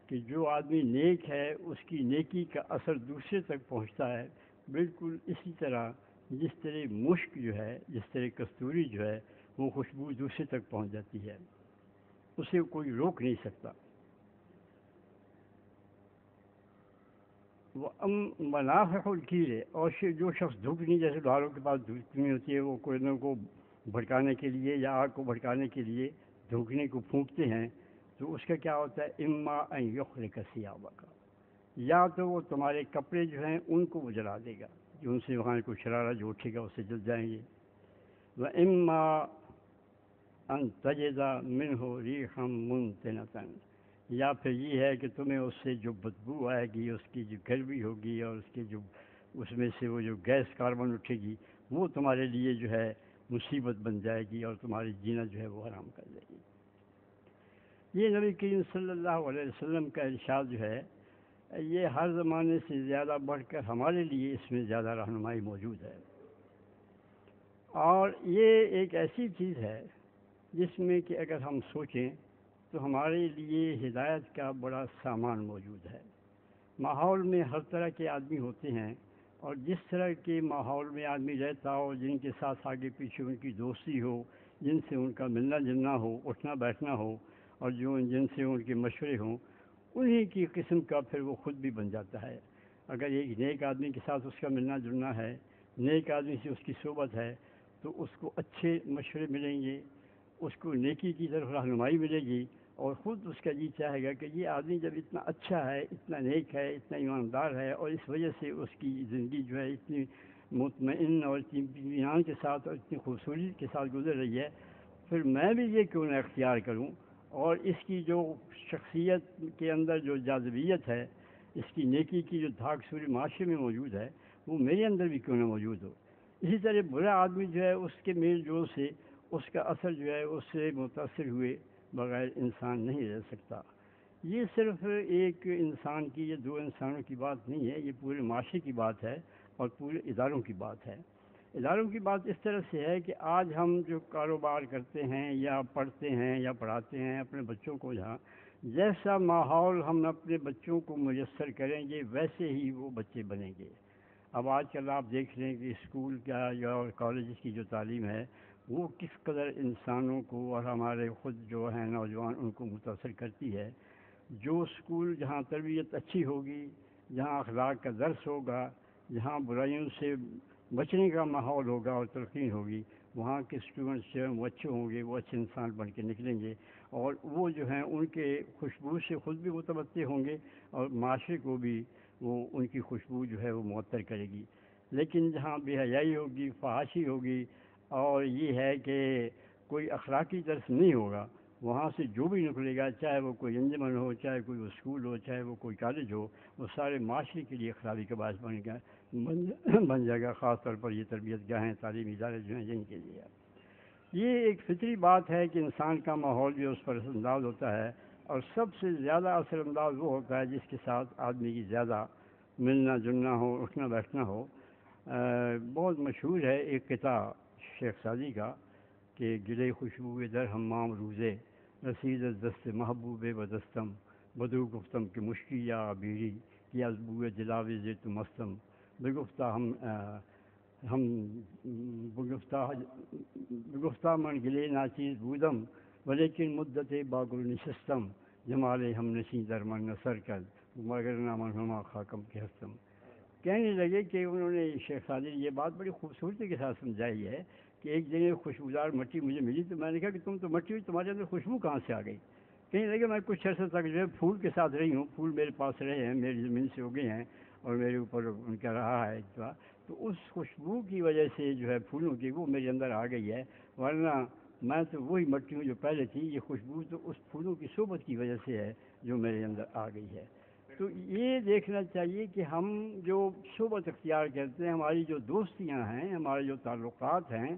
کہ جو آدمی نیک ہے اس کی نیکی کا اثر دوسرے تک پہنچتا ہے، بالکل اسی طرح جس طرح مشک جو ہے، جس طرح کستوری جو ہے، وہ خوشبو دوسرے تک پہنچ جاتی ہے، اسے کوئی روک نہیں سکتا۔ وہ منافع الکیرے، اور جو شخص دھکنی، جیسے لوہاروں کے پاس دھکنی ہوتی ہے، وہ کوئلوں کو بھڑکانے کے لیے یا آگ کو بھڑکانے کے لیے دھکنی کو پھونکتے ہیں، تو اس کا کیا ہوتا ہے، اما ان یحرق ثیابک، یا تو وہ تمہارے کپڑے جو ہیں ان کو وہ جلا دے گا، جو ان سے وہاں کوئی شرارہ جو اٹھے گا اس سے جل جائیں گے۔ وَإِمَّا أَن تَجِدَ مِنْهُ رِيحًا مُنْتِنَةً، یا پھر یہ ہے کہ تمہیں اس سے جو بدبو آئے گی، اس کی جو گرمی ہوگی اور اس کے جو اس میں سے وہ جو گیس کاربن اٹھے گی، وہ تمہارے لیے جو ہے مصیبت بن جائے گی اور تمہاری جینا جو ہے وہ حرام کر دے گی۔ یہ نبی کریم صلی اللہ علیہ وسلم کا ارشاد جو ہے، یہ ہر زمانے سے زیادہ بڑھ کر ہمارے لیے اس میں زیادہ رہنمائی موجود ہے، اور یہ ایک ایسی چیز ہے جس میں کہ اگر ہم سوچیں تو ہمارے لیے ہدایت کا بڑا سامان موجود ہے۔ ماحول میں ہر طرح کے آدمی ہوتے ہیں، اور جس طرح کے ماحول میں آدمی رہتا ہو، جن کے ساتھ آگے پیچھے ان کی دوستی ہو، جن سے ان کا ملنا جلنا ہو، اٹھنا بیٹھنا ہو، اور جن سے ان کے مشورے ہوں، انہی کی قسم کا پھر وہ خود بھی بن جاتا ہے۔ اگر ایک نیک آدمی کے ساتھ اس کا ملنا جلنا ہے، نیک آدمی سے اس کی صحبت ہے، تو اس کو اچھے مشورے ملیں گے، اس کو نیکی کی طرف رہنمائی ملے گی، اور خود اس کا جی چاہے گا کہ یہ آدمی جب اتنا اچھا ہے، اتنا نیک ہے، اتنا ایماندار ہے، اور اس وجہ سے اس کی زندگی جو ہے اتنی مطمئن اور اتنی اطمینان کے ساتھ اور اتنی خوبصورتی کے ساتھ گزر رہی ہے، پھر میں بھی یہ کیوں نہ اختیار کروں، اور اس کی جو شخصیت کے اندر جو جاذبیت ہے، اس کی نیکی کی جو دھاک سوری معاشرے میں موجود ہے، وہ میرے اندر بھی کیوں نہ موجود ہو۔ اسی طرح برا آدمی جو ہے، اس کے میل جول سے اس کا اثر جو ہے اس سے متاثر ہوئے بغیر انسان نہیں رہ سکتا۔ یہ صرف ایک انسان کی، یہ دو انسانوں کی بات نہیں ہے، یہ پورے معاشرے کی بات ہے اور پورے اداروں کی بات ہے۔ اداروں کی بات اس طرح سے ہے کہ آج ہم جو کاروبار کرتے ہیں یا پڑھتے ہیں یا پڑھاتے ہیں اپنے بچوں کو، جہاں جیسا ماحول ہم اپنے بچوں کو میسر کریں گے ویسے ہی وہ بچے بنیں گے۔ اب آج کل آپ دیکھ رہے ہیں کہ اسکول کا یا کالجز کی جو تعلیم ہے، وہ کس قدر انسانوں کو اور ہمارے خود جو ہیں نوجوان ان کو متاثر کرتی ہے۔ جو اسکول جہاں تربیت اچھی ہوگی، جہاں اخلاق کا درس ہوگا، جہاں برائیوں سے بچنے کا ماحول ہوگا اور تلقین ہوگی، وہاں کے اسٹوڈنٹس جو ہیں وہ اچھے ہوں گے، وہ اچھے انسان بن کے نکلیں گے، اور وہ جو ہیں ان کے خوشبو سے خود بھی متمتع ہوں گے اور معاشرے کو بھی وہ ان کی خوشبو جو ہے وہ معطر کرے گی۔ لیکن جہاں بے حیائی ہوگی، فحاشی ہوگی، اور یہ ہے کہ کوئی اخلاقی درس نہیں ہوگا، وہاں سے جو بھی نکلے گا، چاہے وہ کوئی انجمن ہو، چاہے کوئی اسکول ہو، چاہے وہ کوئی کالج ہو، وہ سارے معاشرے کے لیے خرابی کا باعث بن جائے گا، خاص طور پر یہ تربیت گاہیں، تعلیمی ادارے جو ہیں جن کے لیے۔ یہ ایک فطری بات ہے کہ انسان کا ماحول بھی اس پر اثر انداز ہوتا ہے، اور سب سے زیادہ اثر انداز وہ ہوتا ہے جس کے ساتھ آدمی کی زیادہ ملنا جلنا ہو، اٹھنا بیٹھنا ہو۔ بہت مشہور ہے ایک قطعہ شیخ سعدی کا کہ گلے خوشبو در حمام روزے، رسید از دست محبوب بدستم، بدو گفتم کہ مشکی یا بیری کی از بوئے دلاوے ز تو مستم، بگفتہ بگفتہ من گلے ناچیز بودم، ولیکن مدت باگل نشستم، جمال ہم نشیں در من نثر کر، مگر نامن ہما خاکم کے ہستم۔ کہنے لگے کہ انہوں نے شیخ سعدی نے یہ بات بڑی خوبصورتی کے ساتھ سمجھائی ہے کہ ایک جگہ خوشبودار مٹی مجھے ملی، تو میں نے کہا کہ تم تو مٹی ہوئی، تمہارے اندر خوشبو کہاں سے آ گئی؟ کہنے لگے میں کچھ عرصے تک جو ہے پھول کے ساتھ رہی ہوں، پھول میرے پاس رہے ہیں، میری زمین سے اگے ہیں اور میرے اوپر ان کا رہا ہے تو اس خوشبو کی وجہ سے جو ہے پھولوں کی وہ میرے اندر آ گئی ہے، ورنہ میں تو وہی مٹی ہوں جو پہلے تھی، یہ خوشبو تو اس پھولوں کی صحبت کی وجہ سے ہے جو میرے اندر آ گئی ہے۔ تو یہ دیکھنا چاہیے کہ ہم جو صحبت اختیار کرتے ہیں، ہماری جو دوستیاں ہیں، ہمارے جو تعلقات ہیں،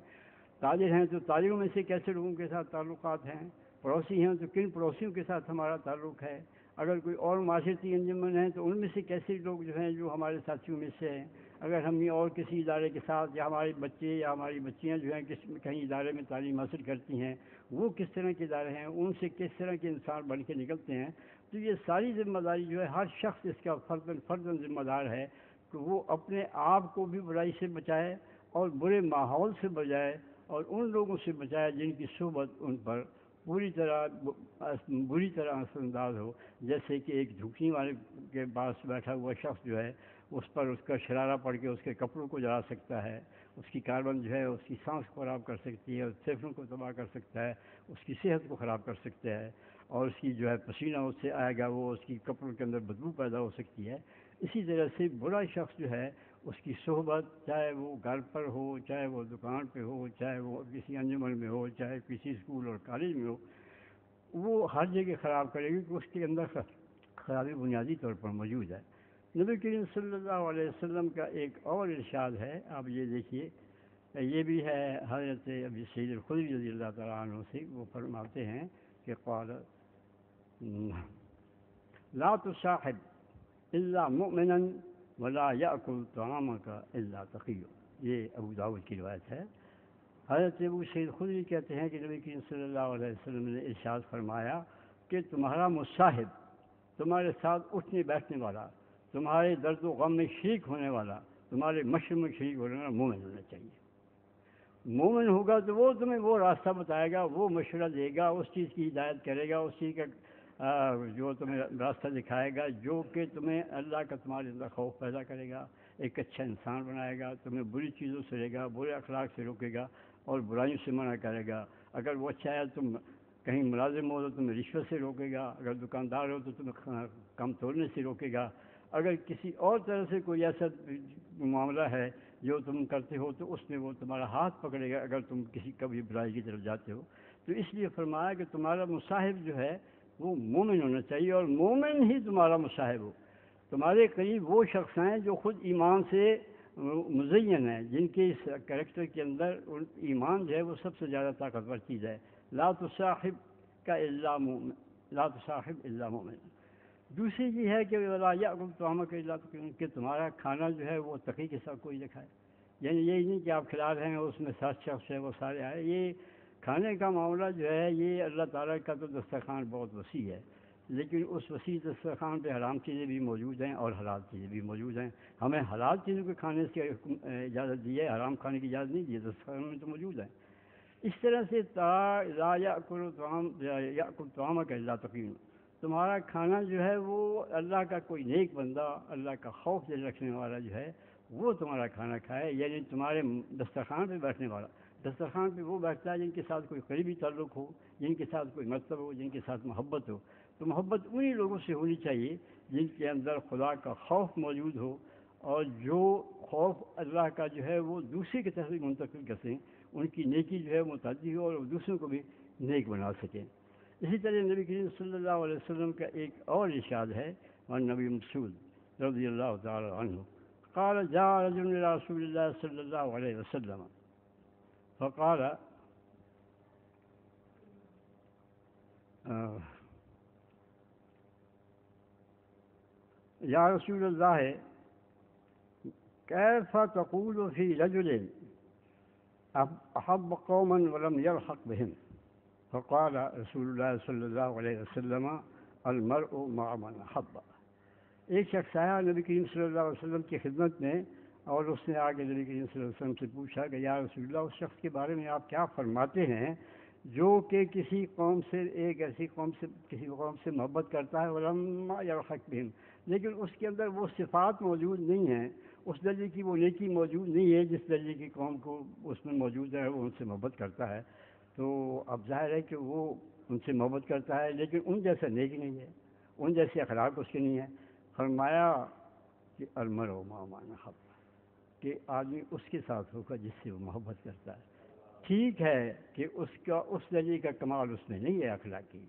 تاجر ہیں تو تاجروں میں سے کیسے لوگوں کے ساتھ تعلقات ہیں، پڑوسی ہیں تو کن پڑوسیوں کے ساتھ ہمارا تعلق ہے، اگر کوئی اور معاشرتی انجمن ہے تو ان میں سے کیسے لوگ جو ہیں جو ہمارے ساتھیوں میں سے ہیں، اگر ہم یہ اور کسی ادارے کے ساتھ، یا ہمارے بچے یا ہماری بچیاں جو ہیں کہیں ادارے میں تعلیم حاصل کرتی ہیں، وہ کس طرح کے ادارے ہیں، ان سے کس طرح کے انسان بن کے نکلتے ہیں۔ تو یہ ساری ذمہ داری جو ہے ہر شخص اس کا فرداً ذمہ دار ہے کہ وہ اپنے آپ کو بھی برائی سے بچائے اور برے ماحول سے بچائے، اور ان لوگوں سے بچائے جن کی صحبت ان پر بری طرح اثر انداز ہو، جیسے کہ ایک جھکنے والے کے پاس بیٹھا ہوا شخص جو ہے اس پر اس کا شرارہ پڑ کے اس کے کپڑوں کو جلا سکتا ہے، اس کی کاربن جو ہے اس کی سانس کو خراب کر سکتی ہے، اس پھیپھڑوں کو تباہ کر سکتا ہے، اس کی صحت کو خراب کر سکتا ہے، اور اس کی جو ہے پسینہ اس سے آئے گا، وہ اس کی کپڑوں کے اندر بدبو پیدا ہو سکتی ہے۔ اسی طرح سے برا شخص جو ہے اس کی صحبت، چاہے وہ گھر پر ہو، چاہے وہ دکان پہ ہو، چاہے وہ کسی انجمن میں ہو، چاہے کسی اسکول اور کالج میں ہو، وہ ہر جگہ خراب کرے گی کہ اس کے اندر خرابی بنیادی طور پر موجود ہے۔ نبی کریم صلی اللہ علیہ وسلم کا ایک اور ارشاد ہے، آپ یہ دیکھیے، یہ بھی ہے حضرت ابی سعید الخدری رضی اللہ تعالیٰ عنہ سے، وہ فرماتے ہیں کہ قال لا تصاحب الا مؤمنا ولا یاکل طعامک الا تقی، یہ ابو داؤد کی روایت ہے۔ حضرت ابو سعید خدری کہتے ہیں کہ نبی کریم صلی اللہ علیہ وسلم نے ارشاد فرمایا کہ تمہارا مصاحب، تمہارے ساتھ اٹھنے بیٹھنے والا، تمہارے درد و غم میں شریک ہونے والا، تمہارے مشرب میں شریک ہونے والا مومن ہونا چاہیے۔ مومن ہوگا تو وہ تمہیں وہ راستہ بتائے گا، وہ مشورہ دے گا، اس چیز کی ہدایت کرے گا، اس چیز کا جو تمہیں راستہ دکھائے گا جو کہ تمہیں اللہ کا تمہارے اندر خوف پیدا کرے گا، ایک اچھا انسان بنائے گا، تمہیں بری چیزوں سے روکے گا، برے اخلاق سے روکے گا اور برائیوں سے منع کرے گا۔ اگر وہ اچھا ہے، تم کہیں ملازم ہو تو تمہیں رشوت سے روکے گا، اگر دکاندار ہو تو تمہیں کم توڑنے سے روکے گا، اگر کسی اور طرح سے کوئی ایسا معاملہ ہے جو تم کرتے ہو تو اس میں وہ تمہارا ہاتھ پکڑے گا اگر تم کسی کبھی برائی کی طرف جاتے ہو۔ تو اس لیے فرمایا کہ تمہارا مصاحب جو ہے وہ مومن ہونا چاہیے، اور مومن ہی تمہارا مصاحب ہو۔ تمہارے قریب وہ شخص ہیں جو خود ایمان سے مزین ہیں، جن کے اس کریکٹر کے اندر ایمان جو ہے وہ سب سے زیادہ طاقتور چیز ہے۔ لا تصاحب کا الا مومن، لا تصاحب الا مومن۔ دوسری یہ ہے کہ ولا یاکل طعامک الا تقی، کہ تمہارا کھانا جو ہے وہ تقی کے ساتھ کوئی نہ کھائے۔ یعنی یہی نہیں کہ آپ کھلا رہے ہیں اس میں 7 شخص ہے وہ سارے آئے، یہ کھانے کا معاملہ جو ہے یہ اللہ تعالیٰ کا تو دسترخوان بہت وسیع ہے، لیکن اس وسیع دسترخوان پہ حرام چیزیں بھی موجود ہیں اور حلال چیزیں بھی موجود ہیں۔ ہمیں حلال چیزوں کے کھانے کی اجازت دی ہے، حرام کھانے کی اجازت نہیں دی ہے، دسترخوان میں تو موجود ہے۔ اس طرح سے لا یاکل طعامک الا تقی، تمہارا کھانا جو ہے وہ اللہ کا کوئی نیک بندہ، اللہ کا خوف دل رکھنے والا جو ہے وہ تمہارا کھانا کھائے، یعنی تمہارے دسترخوان پہ بیٹھنے والا۔ دسترخوان پہ وہ بیٹھتا ہے جن کے ساتھ کوئی قریبی تعلق ہو، جن کے ساتھ کوئی مطلب ہو، جن کے ساتھ محبت ہو۔ تو محبت انہی لوگوں سے ہونی چاہیے جن کے اندر خدا کا خوف موجود ہو، اور جو خوف اللہ کا جو ہے وہ دوسرے کی طرف منتقل کر سکیں، ان کی نیکی جو ہے متعدی ہو اور وہ دوسروں کو بھی نیک بنا سکیں۔ اسی طرح نبی کریم صلی اللہ علیہ وسلم کا ایک اور ارشاد ہے، اور نبی مسعود رضی اللہ تعالی عنہ قال جاء رجل الى رسول الله صلی اللہ علیہ وسلم فقال یا رسول اللہ کیف تقول فی رجل احب قوما ولم يلحق بهم، فقال رسول اللہ صلی اللہ علیہ وسلم المرء مع من احب۔ ایک شخص آیا نبی کریم صلی اللہ علیہ وسلم کی خدمت میں، اور اس نے آگے نبی کریم صلی اللہ علیہ وسلم سے پوچھا کہ یا رسول اللہ، اس شخص کے بارے میں آپ کیا فرماتے ہیں جو کہ کسی قوم سے، ایک ایسی قوم سے، کسی قوم سے محبت کرتا ہے ولم یلحق بهم، لیکن اس کے اندر وہ صفات موجود نہیں ہیں، اس درجے کی وہ نیکی موجود نہیں ہے جس درجے کی قوم کو اس میں موجود ہے، وہ ان سے محبت کرتا ہے۔ تو اب ظاہر ہے کہ وہ ان سے محبت کرتا ہے لیکن ان جیسا نیک نہیں ہے، ان جیسے اخلاق اس کے نہیں ہے۔ فرمایا کہ المرء مع من احب، کہ آدمی اس کے ساتھ ہوگا جس سے وہ محبت کرتا ہے۔ ٹھیک ہے کہ اس کا اس درجے کا کمال اس میں نہیں ہے اخلاقی،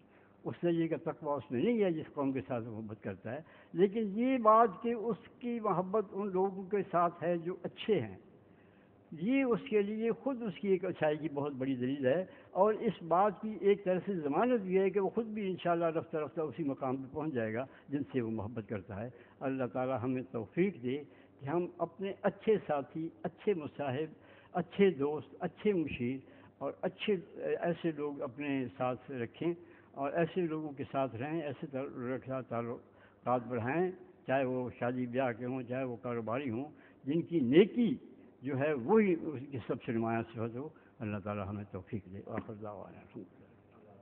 اس درجے کا تقویٰ اس میں نہیں ہے جس قوم کے ساتھ محبت کرتا ہے، لیکن یہ بات کہ اس کی محبت ان لوگوں کے ساتھ ہے جو اچھے ہیں، یہ اس کے لیے خود اس کی ایک اچھائی کی بہت بڑی دلیل ہے، اور اس بات کی ایک طرح سے ضمانت بھی ہے کہ وہ خود بھی انشاءاللہ رفتہ رفتہ اسی مقام پہ پہنچ جائے گا جن سے وہ محبت کرتا ہے۔ اللہ تعالی ہمیں توفیق دے کہ ہم اپنے اچھے ساتھی، اچھے مصاحب، اچھے دوست، اچھے مشیر اور اچھے ایسے لوگ اپنے ساتھ رکھیں اور ایسے لوگوں کے ساتھ رہیں، ایسے تعلقات بڑھائیں، چاہے وہ شادی بیاہ کے ہوں، چاہے وہ کاروباری ہوں، جن کی نیکی جو ہے وہی اس کی سب سے نمایاں صفت ہو۔ اللہ تعالی ہمیں توفیق دے۔ آخر دعوانا الحمد للہ۔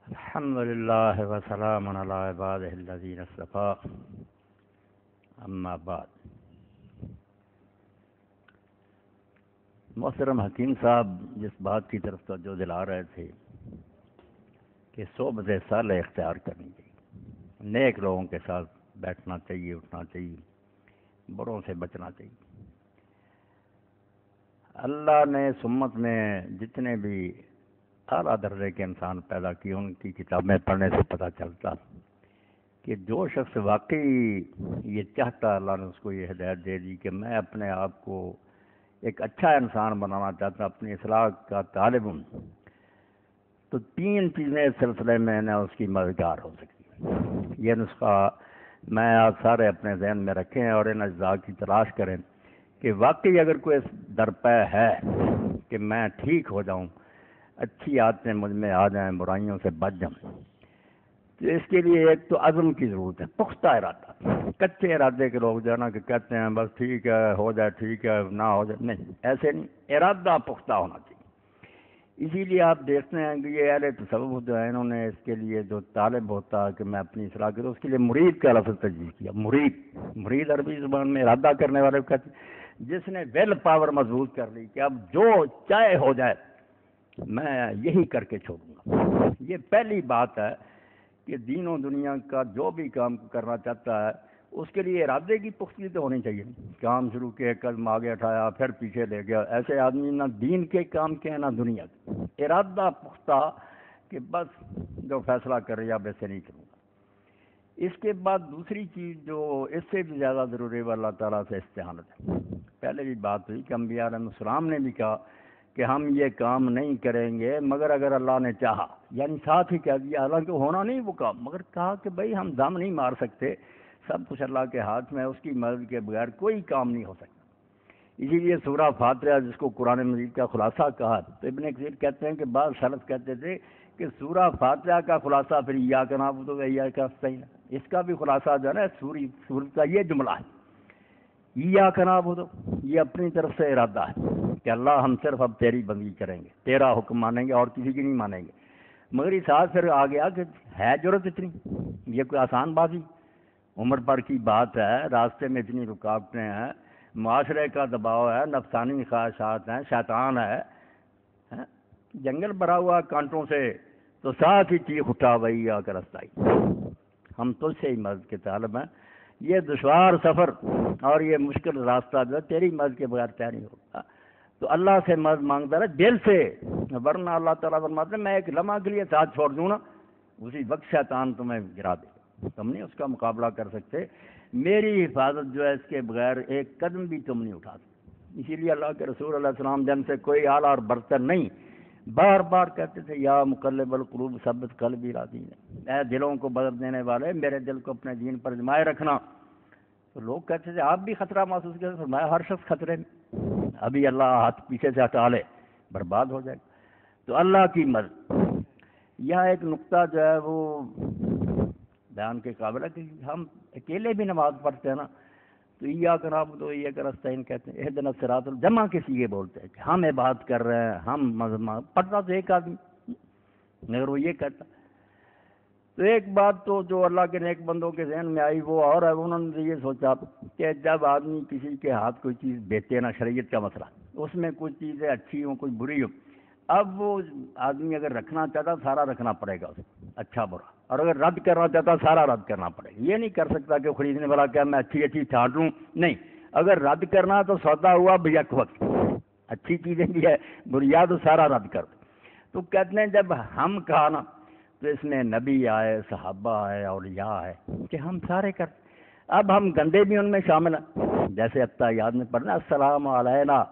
الحمد للہ وسلام علی عبادہ الذین اصطفیٰ، اما بعد۔ محترم حکیم صاحب جس بات کی طرف توجہ دلا رہے تھے کہ صحبت صالح اختیار کرنی چاہیے، نیک لوگوں کے ساتھ بیٹھنا چاہیے، اٹھنا چاہیے، بڑوں سے بچنا چاہیے۔ اللہ نے سمت میں جتنے بھی اعلیٰ درجے کے انسان پیدا کیے ان کی کتابیں پڑھنے سے پتہ چلتا کہ جو شخص واقعی یہ چاہتا، اللہ نے اس کو یہ ہدایت دے دی کہ میں اپنے آپ کو ایک اچھا انسان بنانا چاہتا، اپنی اصلاح کا طالب ہوں، تو 3 چیزیں اس سلسلے میں نہ اس کی مددگار ہو سکتی۔ یہ نسخہ میں آپ سارے اپنے ذہن میں رکھیں اور ان اجزاء کی تلاش کریں کہ واقعی اگر کوئی درپے ہے کہ میں ٹھیک ہو جاؤں، اچھی عادتیں مجھ میں آ جائیں، برائیوں سے بچ جاؤں، تو اس کے لیے ایک تو عزم کی ضرورت ہے، پختہ ارادہ۔ کچے ارادے کے لوگ جو ہے نا کہ کہتے ہیں بس ٹھیک ہے، ہو جائے ٹھیک ہے، نہ ہو جائے، نہیں، ایسے نہیں، ارادہ پختہ ہونا چاہیے۔ اسی لیے آپ دیکھتے ہیں کہ یہ اہل تصوف جو ہے انہوں نے اس کے لیے جو طالب ہوتا ہے کہ میں اپنی اصلاح کروں، اس کے لیے مرید کا لفظ تجویز کیا۔ مرید عربی زبان میں ارادہ کرنے والے کو کہتے ہیں، جس نے ویل پاور مضبوط کر لی کہ اب جو چاہے ہو جائے میں یہی کر کے چھوڑوں گا۔ یہ پہلی بات ہے کہ دین و دنیا کا جو بھی کام کرنا چاہتا ہے اس کے لیے ارادے کی پختگی تو ہونی چاہیے۔ کام شروع کیا، قدم آگے اٹھایا، پھر پیچھے لے گیا، ایسے آدمی نہ دین کے کام کے نہ دنیا کے۔ ارادہ پختہ کہ بس جو فیصلہ کر رہی اب ایسے نہیں کروں گا۔ اس کے بعد دوسری چیز جو اس سے بھی زیادہ ضروری ہے، اللہ تعالیٰ سے استعانت ہے۔ پہلے بھی بات ہوئی کہ انبیاء علیہ السلام نے بھی کہا کہ ہم یہ کام نہیں کریں گے مگر اگر اللہ نے چاہا، یعنی ساتھ ہی کہہ دیا، حالانکہ ہونا نہیں وہ کام، مگر کہا کہ بھائی ہم دم نہیں مار سکتے، سب کچھ اللہ کے ہاتھ میں، اس کی مدد کے بغیر کوئی کام نہیں ہو سکتا۔ اسی لیے سورہ فاتحہ جس کو قرآن مجید کا خلاصہ کہا، تو ابن کثیر کہتے ہیں کہ بعض سلف کہتے تھے کہ سورہ فاتحہ کا خلاصہ پھر ایاک نعبد و ایاک نستعین، اس کا بھی خلاصہ جو ہے نا سورت کا یہ جملہ ہے، ایاک نعبد، یہ اپنی طرف سے ارادہ ہے کہ اللہ ہم صرف اب تیری بندگی کریں گے، تیرا حکم مانیں گے اور کسی کی نہیں مانیں گے۔ مگر اس ساتھ پھر آ گیا کہ ہے ضرورت اتنی، یہ کوئی آسان بازی، عمر پر کی بات ہے، راستے میں اتنی رکاوٹیں ہیں، معاشرے کا دباؤ ہے، نفسانی خواہشات ہیں، شیطان ہے، جنگل بھرا ہوا کانٹوں سے، تو ساتھ ہی چیخ اٹھا وہی آ کر رستائی، ہم تجھ سے ہی مدد کے طالب ہیں، یہ دشوار سفر اور یہ مشکل راستہ جو ہے تیری مدد کے بغیر طے نہیں ہوگا۔ تو اللہ سے مدد مانگتا رہے دل سے، ورنہ اللہ تعالیٰ فرماتے ہیں میں ایک لمحہ کے لیے ساتھ چھوڑ دوں نا، اسی وقت شیطان تمہیں گرا دے گا، تم نہیں اس کا مقابلہ کر سکتے، میری حفاظت جو ہے اس کے بغیر ایک قدم بھی تم نہیں اٹھا سکتے۔ اسی لیے اللہ کے رسول علیہ السلام جن سے کوئی اعلیٰ اور برتر نہیں، بار بار کہتے تھے یا مقلب القلوب ثبت قلبی علی دینے، اے دلوں کو بدل دینے والے میرے دل کو اپنے دین پر جمائے رکھنا۔ تو لوگ کہتے تھے آپ بھی خطرہ محسوس کرتے، فرمایا ہر شخص خطرے میں، ابھی اللہ ہاتھ پیچھے سے ہٹا لے برباد ہو جائے گا۔ تو اللہ کی مدد، یہاں ایک نقطہ جو ہے وہ بیان کے قابل ہے کہ ہم اکیلے بھی نماز پڑھتے ہیں نا تو ایاک نعبد و ایاک نستعین کہتے ہیں، اہدنا الصراط جمع کے سیغے بولتے ہیں کہ ہم عبادت کر رہے ہیں، ہم پڑھتا تو ایک آدمی مگر وہ یہ کہتا. تو ایک بات تو جو اللہ کے نیک بندوں کے ذہن میں آئی وہ اور ہے، انہوں نے یہ سوچا کہ جب آدمی کسی کے ہاتھ کوئی چیز بیچے نا، شریعت کا مسئلہ، اس میں کوئی چیزیں اچھی ہوں کوئی بری ہو، اب وہ آدمی اگر رکھنا چاہتا سارا رکھنا پڑے گا اسے، اچھا برا، اور اگر رد کرنا چاہتا سارا رد کرنا پڑے گا. یہ نہیں کر سکتا کہ خریدنے والا کیا میں اچھی چھانٹ لوں، نہیں، اگر رد کرنا تو سودا ہوا بیک وقت، اچھی چیزیں بھی ہے بریا تو سارا رد کر دو. تو کہتے ہیں جب ہم کہا نا تو اس میں نبی آئے، صحابہ آئے، اولیاء آئے کہ ہم سارے کر. اب ہم گندے بھی ان میں شامل ہیں، جیسے اتحیات میں پڑھنا السلام علینا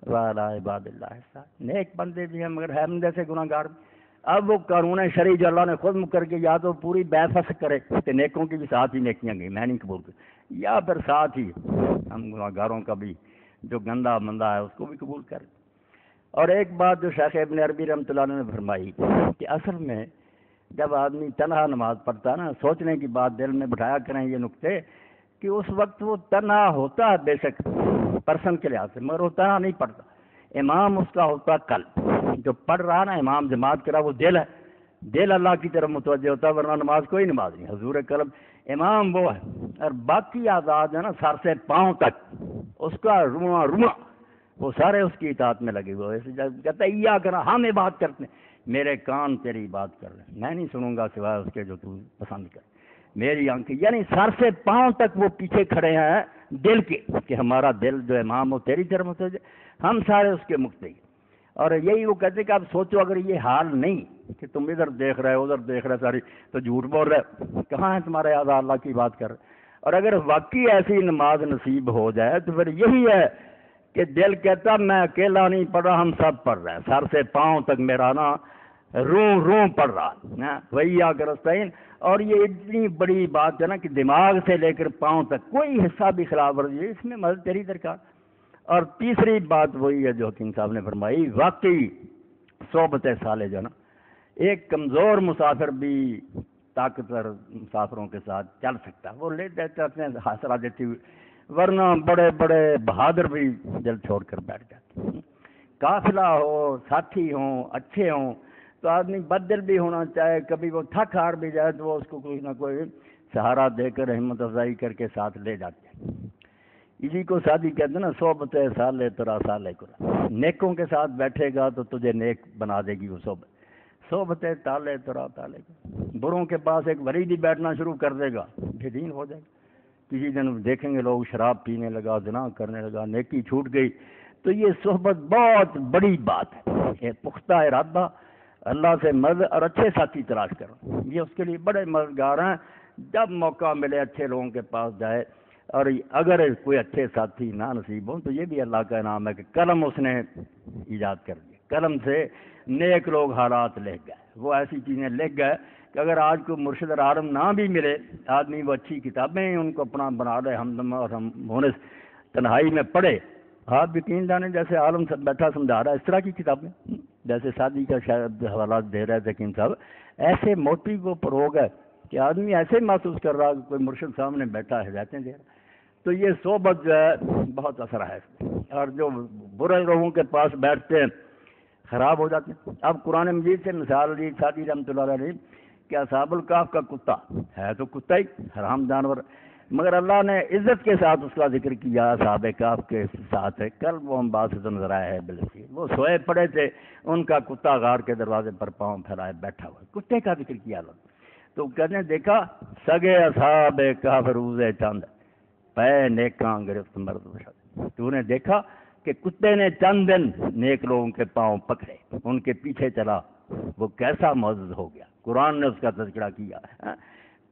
وعلی عباد اللہ، نیک بندے بھی ہیں مگر ہم جیسے گناہ گار بھی. اب وہ قانون شرعی جو اللہ نے خود مقرر کے یا تو پوری بحث کرے کہ نیکوں کی بھی ساتھ ہی نیکیاں گئی میں نہیں قبول کر، یا پھر ساتھ ہی ہم گناہ گاروں کا بھی جو گندا بندہ ہے اس کو بھی قبول کریں. اور ایک بات جو شیخ ابن عربی رحمۃ اللہ نے فرمائی کہ اصل میں جب آدمی تنہا نماز پڑھتا ہے نا، سوچنے کی بات دل میں بٹھایا کریں یہ نقطے کہ اس وقت وہ تنہا ہوتا ہے بے شک پرسن کے لحاظ سے، مگر وہ تنہا نہیں پڑھتا. امام اس کا ہوتا قلب، جو پڑھ رہا نا امام جماعت کرا وہ دل ہے، دل اللہ کی طرف متوجہ ہوتا ہے، ورنہ نماز کوئی نماز نہیں. حضور قلب امام وہ ہے، اور باقی آزاد ہے نا سر سے پاؤں تک اس کا رواں وہ سارے اس کی اطاعت میں لگے ہوئے. کہتا ہے یا کرا ہم یہ بات کرتے ہیں، میرے کان تیری بات کر رہے ہیں، میں نہیں سنوں گا سوائے اس کے جو تو پسند کر. میری آنکھیں یعنی سر سے پاؤں تک وہ پیچھے کھڑے ہیں دل کے کہ ہمارا دل جو امام ہو تیری طرف متوجہ، ہم سارے اس کے مقتدی. اور یہی وہ کہتے کہ آپ سوچو اگر یہ حال نہیں کہ تم ادھر دیکھ رہے ادھر دیکھ رہے ساری تو جھوٹ بول رہے، کہاں ہے تمہارے آزاد اللہ کی بات کر رہے. اور اگر واقعی ایسی نماز نصیب ہو جائے تو پھر یہی ہے کہ دل کہتا میں اکیلا نہیں پڑھ رہا، ہم سب پڑھ رہے ہیں، سر سے پاؤں تک میرا نا روح پڑھ رہا وہی آ کر استعین. اور یہ اتنی بڑی بات ہے نا کہ دماغ سے لے کر پاؤں تک کوئی حصہ بھی خلاف ورزی ہے، اس میں مدد تیری درکار. اور تیسری بات وہی ہے جو حکیم صاحب نے فرمائی، واقعی صحبت صالح جو نا، ایک کمزور مسافر بھی طاقتور مسافروں کے ساتھ چل سکتا ہے، وہ لے دیتے ہیں حاصلہ دیتی ہوئی، ورنہ بڑے بڑے بہادر بھی دل چھوڑ کر بیٹھ جاتے ہیں. قافلہ ہو، ساتھی ہوں، اچھے ہوں تو آدمی بدل بھی ہونا چاہے، کبھی وہ تھک ہار بھی جائے تو وہ اس کو کوئی نہ کوئی سہارا دے کر ہمت افزائی کر کے ساتھ لے جاتے ہیں. اسی کو شادی کہتے ہیں نا، صحبت صالح ترا صالح کرا، نیکوں کے ساتھ بیٹھے گا تو تجھے نیک بنا دے گی وہ صحبت تالے ترا تالے کرا. بروں کے پاس ایک ورید ہی بیٹھنا شروع کر دے گا بے دین ہو جائے گا. کسی دن دیکھیں گے لوگ شراب پینے لگا، زنا کرنے لگا، نیکی چھوٹ گئی. تو یہ صحبت بہت بڑی بات ہے، یہ پختہ ارادہ اللہ سے مدد اور اچھے ساتھی تلاش کرو، یہ اس کے لیے بڑے مددگار ہیں. جب موقع ملے اچھے لوگوں کے پاس جائے، اور اگر کوئی اچھے ساتھی نہ نصیب ہوں تو یہ بھی اللہ کا انعام ہے کہ قلم اس نے ایجاد کر دی، قلم سے نیک لوگ حالات لکھ گئے، وہ ایسی چیزیں لکھ گئے کہ اگر آج کوئی مرشد اور عالم نہ بھی ملے، آدمی وہ اچھی کتابیں ان کو اپنا بنا لے، ہم اور ہم مونس تنہائی میں پڑھے. آپ یقین جانے جیسے عالم سب بیٹھا سمجھا رہا ہے اس طرح کی کتابیں، جیسے شادی کا شاید حوالات دے رہے تھے حکیم صاحب، ایسے موٹی کو فروغ ہے کہ آدمی ایسے محسوس کر رہا کہ کوئی مرشد سامنے بیٹھا ہدایتیں دے رہا. تو یہ صحبت جو ہے بہت اثر ہے، اور جو برے لوگوں کے پاس بیٹھتے ہیں خراب ہو جاتے ہیں. اب قرآن مجید سے مثال لی سعدی رحمۃ اللہ علیہ کہ اصحاب الکہف کا کتا ہے تو کتا ہی حرام جانور، مگر اللہ نے عزت کے ساتھ اس کا ذکر کیا اصحاب کہف کے ساتھ ہے. کل وہ ہم بات سے نظر آئے ہے بالکل، وہ سوئے پڑے تھے، ان کا کتا غار کے دروازے پر پاؤں پھیلائے بیٹھا ہوا، کتے کا ذکر کیا اللہ. تو کہتے ہیں دیکھا سگے اصحاب کہف روز چاند پے نیکاں گرفت مرد بشد. تو نے دیکھا کہ کتے نے چند دن نیک لوگوں کے پاؤں پکڑے، ان کے پیچھے چلا، وہ کیسا معزز ہو گیا. قرآن نے اس کا تذکرہ کیا.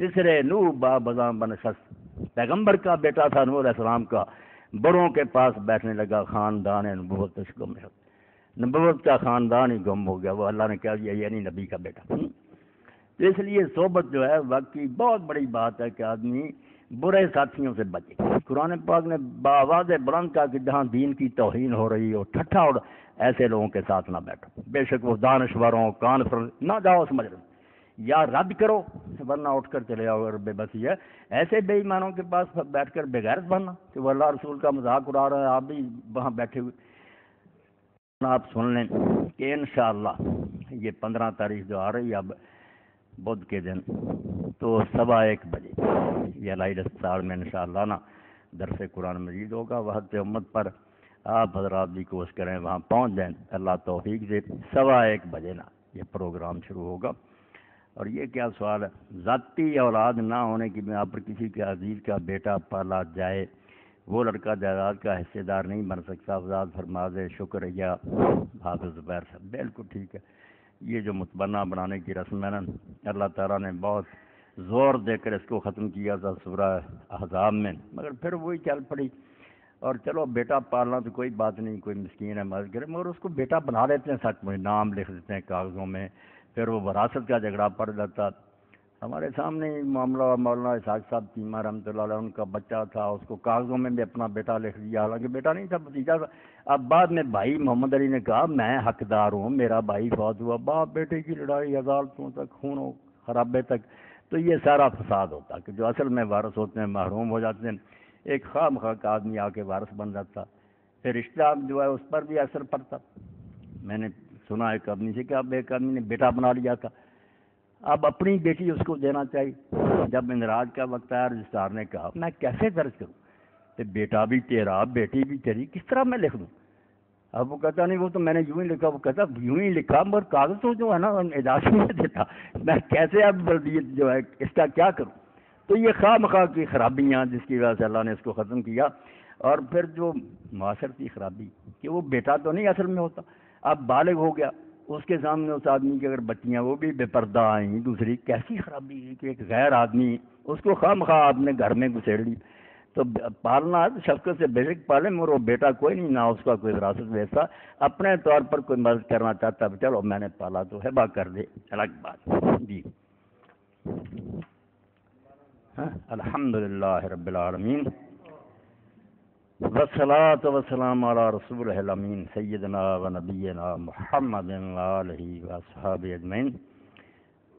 تیسرے نوح با بزاں بنشست، پیغمبر کا بیٹا تھا نوح علیہ السلام کا، بڑوں کے پاس بیٹھنے لگا، خاندان نبوت گم ہو، نبوت کا خاندان ہی گم ہو گیا. وہ اللہ نے کہہ دیا یعنی نبی کا بیٹا. تو اس لیے صحبت جو ہے واقعی بہت بڑی بات ہے کہ آدمی برے ساتھیوں سے بچے۔ قرآن پاک نے بآواز بلند کہا کہ جہاں دین کی توہین ہو رہی ہو، ٹھٹھا اڑ، ایسے لوگوں کے ساتھ نہ بیٹھو، بے شک وہ دانشور ہوں، کانفرنس نہ جاؤ اس مجلس، یا رد کرو ورنہ اٹھ کر چلے آؤ۔ اگر بے بسی ہے ایسے بے ایمانوں کے پاس بیٹھ کر بے غیرت بننا کہ وہ اللہ رسول کا مذاق اڑا رہا ہے، آپ بھی وہاں بیٹھے ہوئے۔ آپ سن لیں کہ انشاءاللہ یہ 15 تاریخ جو آ رہی ہے اب بدھ کے دن، تو 1:15 بجے یہ لائٹ اسٹار میں انشاءاللہ نا درس قرآن مجید ہوگا۔ وحدت امت پر آپ حضرات بھی کوشش کریں وہاں پہنچ جائیں، اللہ توفیق دے۔ 1:15 بجے نا یہ پروگرام شروع ہوگا۔ اور یہ کیا سوال ہے، ذاتی اولاد نہ ہونے کی بنا پر کسی کے عزیز کا بیٹا پالا جائے، وہ لڑکا جائیداد کا حصے دار نہیں بن سکتا، وضاحت فرما دے، شکریہ حافظ زبیر صاحب۔ بالکل ٹھیک ہے، یہ جو متبنہ بنانے کی رسم ہے نا، اللہ تعالیٰ نے بہت زور دے کر اس کو ختم کیا تھا سورہ احزاب میں، مگر پھر وہی چل پڑی۔ اور چلو بیٹا پالنا تو کوئی بات نہیں، کوئی مسکین ہے مدد کرے، مگر اس کو بیٹا بنا لیتے ہیں، سچ میں نام لکھ دیتے ہیں کاغذوں میں، پھر وہ وراثت کا جھگڑا پڑ جاتا۔ ہمارے سامنے ہی معاملہ مولانا اسحاق صاحب چیمہ رحمۃ اللہ علیہ، ان کا بچہ تھا، اس کو کاغذوں میں بھی اپنا بیٹا لکھ دیا، حالانکہ بیٹا نہیں تھا، بھتیجا تھا۔ اب بعد میں بھائی محمد علی نے کہا میں حقدار ہوں، میرا بھائی فوت ہوا، باپ بیٹے کی لڑائی عدالتوں تک، خون و خرابے تک، تو یہ سارا فساد ہوتا کہ جو اصل میں وارث ہوتے ہیں محروم ہو جاتے ہیں، ایک خواہ مخواہ کا آدمی آ کے وارث بن جاتا، پھر رشتہ جو ہے اس پر بھی اثر پڑتا۔ میں نے سنا ایک آدمی سے کہ اب ایک آدمی نے بیٹا بنا لیا تھا، اب اپنی بیٹی اس کو دینا چاہیے۔ جب اندراج کا وقت آیا رجسٹرار نے کہا میں کیسے درج کروں کہ بیٹا بھی تیرا بیٹی بھی تیری، کس طرح میں لکھ دوں؟ اب وہ کہتا نہیں وہ تو میں نے یوں ہی لکھا، وہ کہتا یوں ہی لکھا مگر کاغذ تو جو ہے نا اجازت نہیں دیتا، میں کیسے اب بلدیت جو ہے اس کا کیا کروں؟ تو یہ خواہ مخواہ کی خرابیاں جس کی وجہ سے اللہ نے اس کو ختم کیا۔ اور پھر جو معاشرتی خرابی کہ وہ بیٹا تو نہیں اصل میں ہوتا، اب بالغ ہو گیا، اس کے سامنے اس آدمی کی اگر بچیاں وہ بھی بے پردہ آئیں، دوسری کیسی خرابی ہے کہ ایک غیر آدمی اس کو خواہ مخواہ آپ نے گھر میں گھسیڑ لی۔ تو پالنا شفقت سے بیشک پالے، مگر وہ بیٹا کوئی نہیں، نہ اس کا کوئی وراثت ویسا، اپنے طور پر کوئی مدد کرنا چاہتا ہے چلو میں نے پالا تو ہبہ کر دے، الگ بات جی۔ الحمدللہ رب العالمین والصلاة والسلام علی رسول الامین سیدنا و نبینا محمد وآلہ واصحابہ اجمعین۔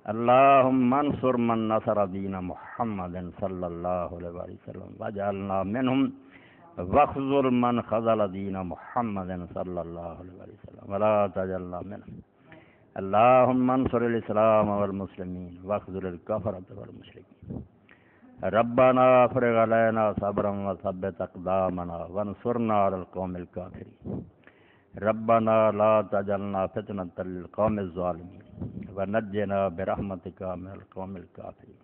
اللہم انصر من نصر دین محمد صلی اللہ علیہ وسلم واجعلنا منہم واخذل من خذل دین محمد صلی اللہ علیہ وسلم ولا تجعلنا منہم۔ اللہم انصر الاسلام والمسلمین واخذل الکفرۃ والمشرکین۔ ربنا افرغ علینا صبرا وثبت اقدامنا وانصرنا علی القوم الکافرین۔ ربنا لا تجعلنا فتنة للقوم الظالمین ونجنا برحمتک من القوم الکافرین۔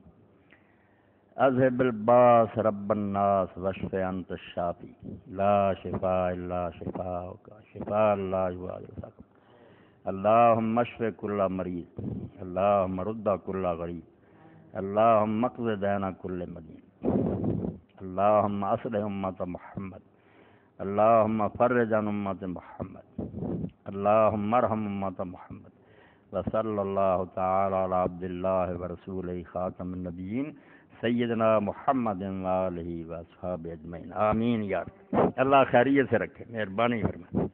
اذهب الباس رب الناس واشف انت الشافی لا شفاء الا شفاءک شفاء لا یغادر سقما۔ اللهم اشف كل مريض، اللهم رد كل غريب، اللهم اقض دين كل مدين، اللهم اصلح امة محمد، اللهم فرج عن امة محمد، اللهم ارحم امة محمد۔ وصلی اللہ تعالی علی عبد اللہ ورسولہ خاتم النبیین سیدنا محمد وآلہ واصحابہ اجمعین، آمین یا رب۔ اللہ خیریت سے رکھے، مہربانی فرمائے۔